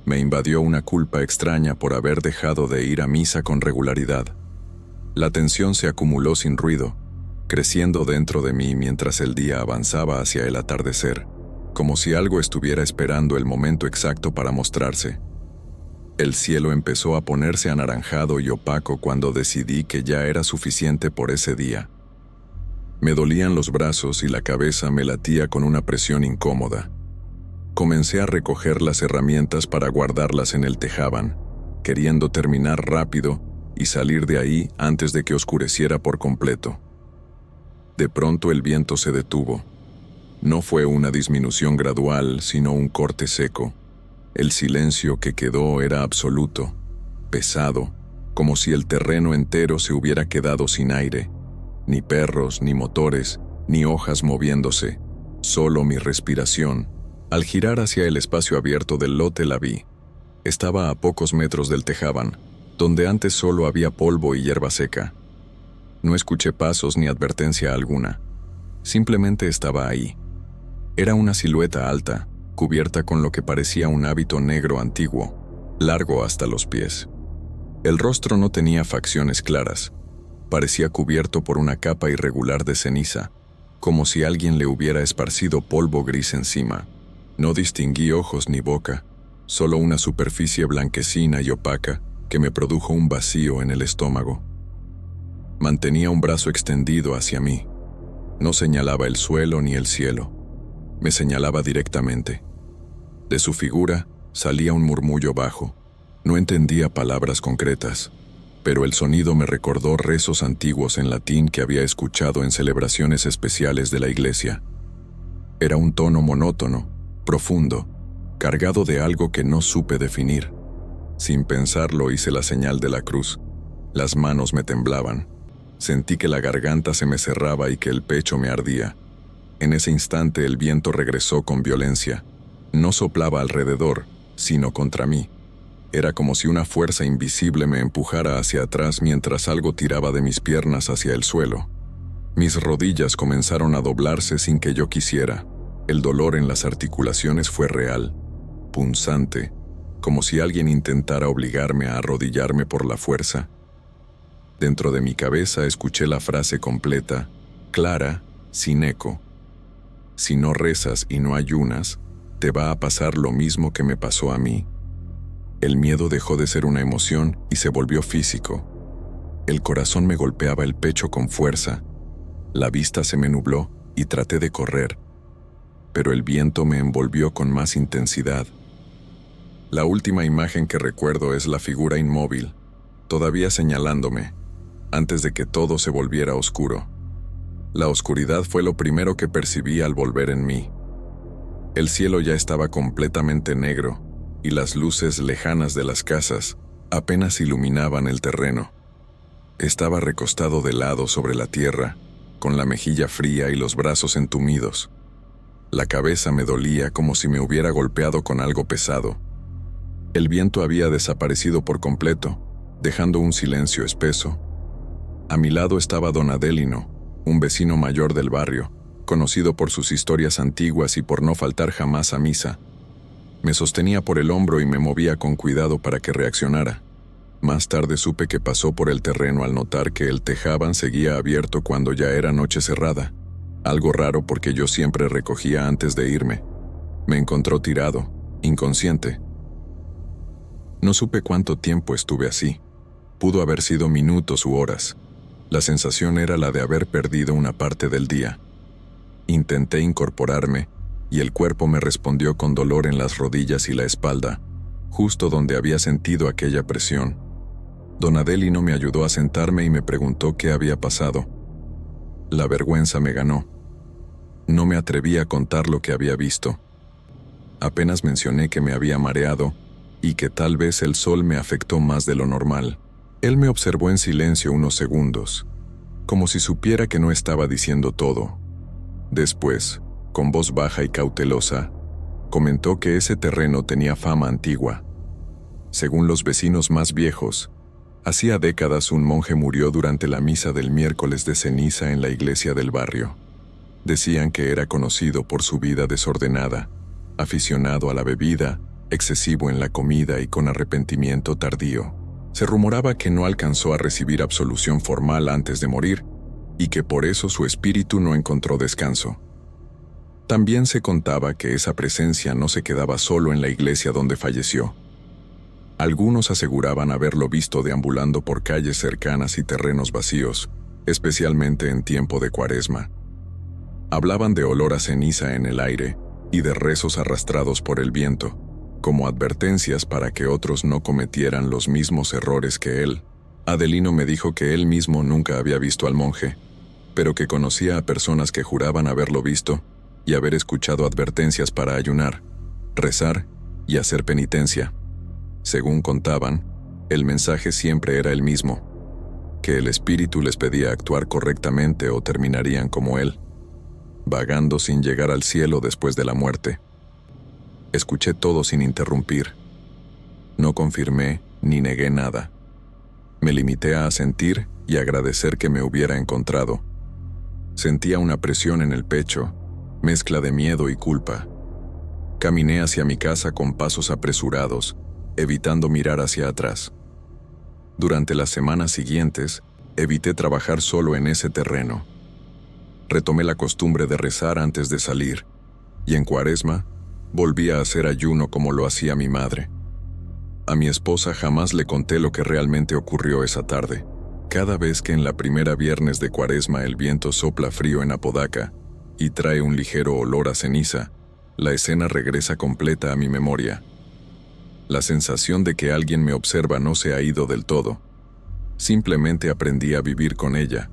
Me invadió una culpa extraña por haber dejado de ir a misa con regularidad. La tensión se acumuló sin ruido, creciendo dentro de mí mientras el día avanzaba hacia el atardecer, como si algo estuviera esperando el momento exacto para mostrarse. El cielo empezó a ponerse anaranjado y opaco cuando decidí que ya era suficiente por ese día. Me dolían los brazos y la cabeza me latía con una presión incómoda. Comencé a recoger las herramientas para guardarlas en el tejaban, queriendo terminar rápido y salir de ahí antes de que oscureciera por completo. De pronto el viento se detuvo. No fue una disminución gradual, sino un corte seco. El silencio que quedó era absoluto, pesado, como si el terreno entero se hubiera quedado sin aire. Ni perros, ni motores, ni hojas moviéndose, solo mi respiración. Al girar hacia el espacio abierto del lote la vi. Estaba a pocos metros del tejaban, donde antes solo había polvo y hierba seca. No escuché pasos ni advertencia alguna. Simplemente estaba ahí. Era una silueta alta, cubierta con lo que parecía un hábito negro antiguo, largo hasta los pies. El rostro no tenía facciones claras. Parecía cubierto por una capa irregular de ceniza, como si alguien le hubiera esparcido polvo gris encima. No distinguí ojos ni boca, solo una superficie blanquecina y opaca que me produjo un vacío en el estómago. Mantenía un brazo extendido hacia mí. No señalaba el suelo ni el cielo. Me señalaba directamente. De su figura salía un murmullo bajo. No entendía palabras concretas, pero el sonido me recordó rezos antiguos en latín que había escuchado en celebraciones especiales de la iglesia. Era un tono monótono, profundo, cargado de algo que no supe definir. Sin pensarlo hice la señal de la cruz. Las manos me temblaban. Sentí que la garganta se me cerraba y que el pecho me ardía. En ese instante el viento regresó con violencia. No soplaba alrededor, sino contra mí. Era como si una fuerza invisible me empujara hacia atrás mientras algo tiraba de mis piernas hacia el suelo. Mis rodillas comenzaron a doblarse sin que yo quisiera. El dolor en las articulaciones fue real, punzante, como si alguien intentara obligarme a arrodillarme por la fuerza. Dentro de mi cabeza escuché la frase completa, clara, sin eco. Si no rezas y no ayunas, te va a pasar lo mismo que me pasó a mí. El miedo dejó de ser una emoción y se volvió físico. El corazón me golpeaba el pecho con fuerza. La vista se me nubló y traté de correr, pero el viento me envolvió con más intensidad. La última imagen que recuerdo es la figura inmóvil, todavía señalándome, antes de que todo se volviera oscuro. La oscuridad fue lo primero que percibí al volver en mí. El cielo ya estaba completamente negro, y las luces lejanas de las casas apenas iluminaban el terreno. Estaba recostado de lado sobre la tierra, con la mejilla fría y los brazos entumidos. La cabeza me dolía como si me hubiera golpeado con algo pesado. El viento había desaparecido por completo, dejando un silencio espeso. A mi lado estaba don Adelino, un vecino mayor del barrio, conocido por sus historias antiguas y por no faltar jamás a misa. Me sostenía por el hombro y me movía con cuidado para que reaccionara. Más tarde supe que pasó por el terreno al notar que el tejabán seguía abierto cuando ya era noche cerrada. Algo raro porque yo siempre recogía antes de irme. Me encontró tirado, inconsciente. No supe cuánto tiempo estuve así. Pudo haber sido minutos u horas. La sensación era la de haber perdido una parte del día. Intenté incorporarme, y el cuerpo me respondió con dolor en las rodillas y la espalda, justo donde había sentido aquella presión. Don Adelino me ayudó a sentarme y me preguntó qué había pasado. La vergüenza me ganó. No me atreví a contar lo que había visto. Apenas mencioné que me había mareado y que tal vez el sol me afectó más de lo normal. Él me observó en silencio unos segundos, como si supiera que no estaba diciendo todo. Después, con voz baja y cautelosa, comentó que ese terreno tenía fama antigua. Según los vecinos más viejos, hacía décadas un monje murió durante la misa del miércoles de ceniza en la iglesia del barrio. Decían que era conocido por su vida desordenada, aficionado a la bebida, excesivo en la comida y con arrepentimiento tardío. Se rumoraba que no alcanzó a recibir absolución formal antes de morir y que por eso su espíritu no encontró descanso. También se contaba que esa presencia no se quedaba solo en la iglesia donde falleció. Algunos aseguraban haberlo visto deambulando por calles cercanas y terrenos vacíos, especialmente en tiempo de Cuaresma. Hablaban de olor a ceniza en el aire y de rezos arrastrados por el viento, como advertencias para que otros no cometieran los mismos errores que él. Adelino me dijo que él mismo nunca había visto al monje, pero que conocía a personas que juraban haberlo visto y haber escuchado advertencias para ayunar, rezar y hacer penitencia. Según contaban, el mensaje siempre era el mismo, que el espíritu les pedía actuar correctamente o terminarían como él, vagando sin llegar al cielo después de la muerte. Escuché todo sin interrumpir. No confirmé ni negué nada. Me limité a asentir y agradecer que me hubiera encontrado. Sentía una presión en el pecho, mezcla de miedo y culpa. Caminé hacia mi casa con pasos apresurados, evitando mirar hacia atrás. Durante las semanas siguientes, evité trabajar solo en ese terreno. Retomé la costumbre de rezar antes de salir, y en Cuaresma, volví a hacer ayuno como lo hacía mi madre. A mi esposa jamás le conté lo que realmente ocurrió esa tarde. Cada vez que en la primera viernes de Cuaresma el viento sopla frío en Apodaca y trae un ligero olor a ceniza, la escena regresa completa a mi memoria. La sensación de que alguien me observa no se ha ido del todo. Simplemente aprendí a vivir con ella,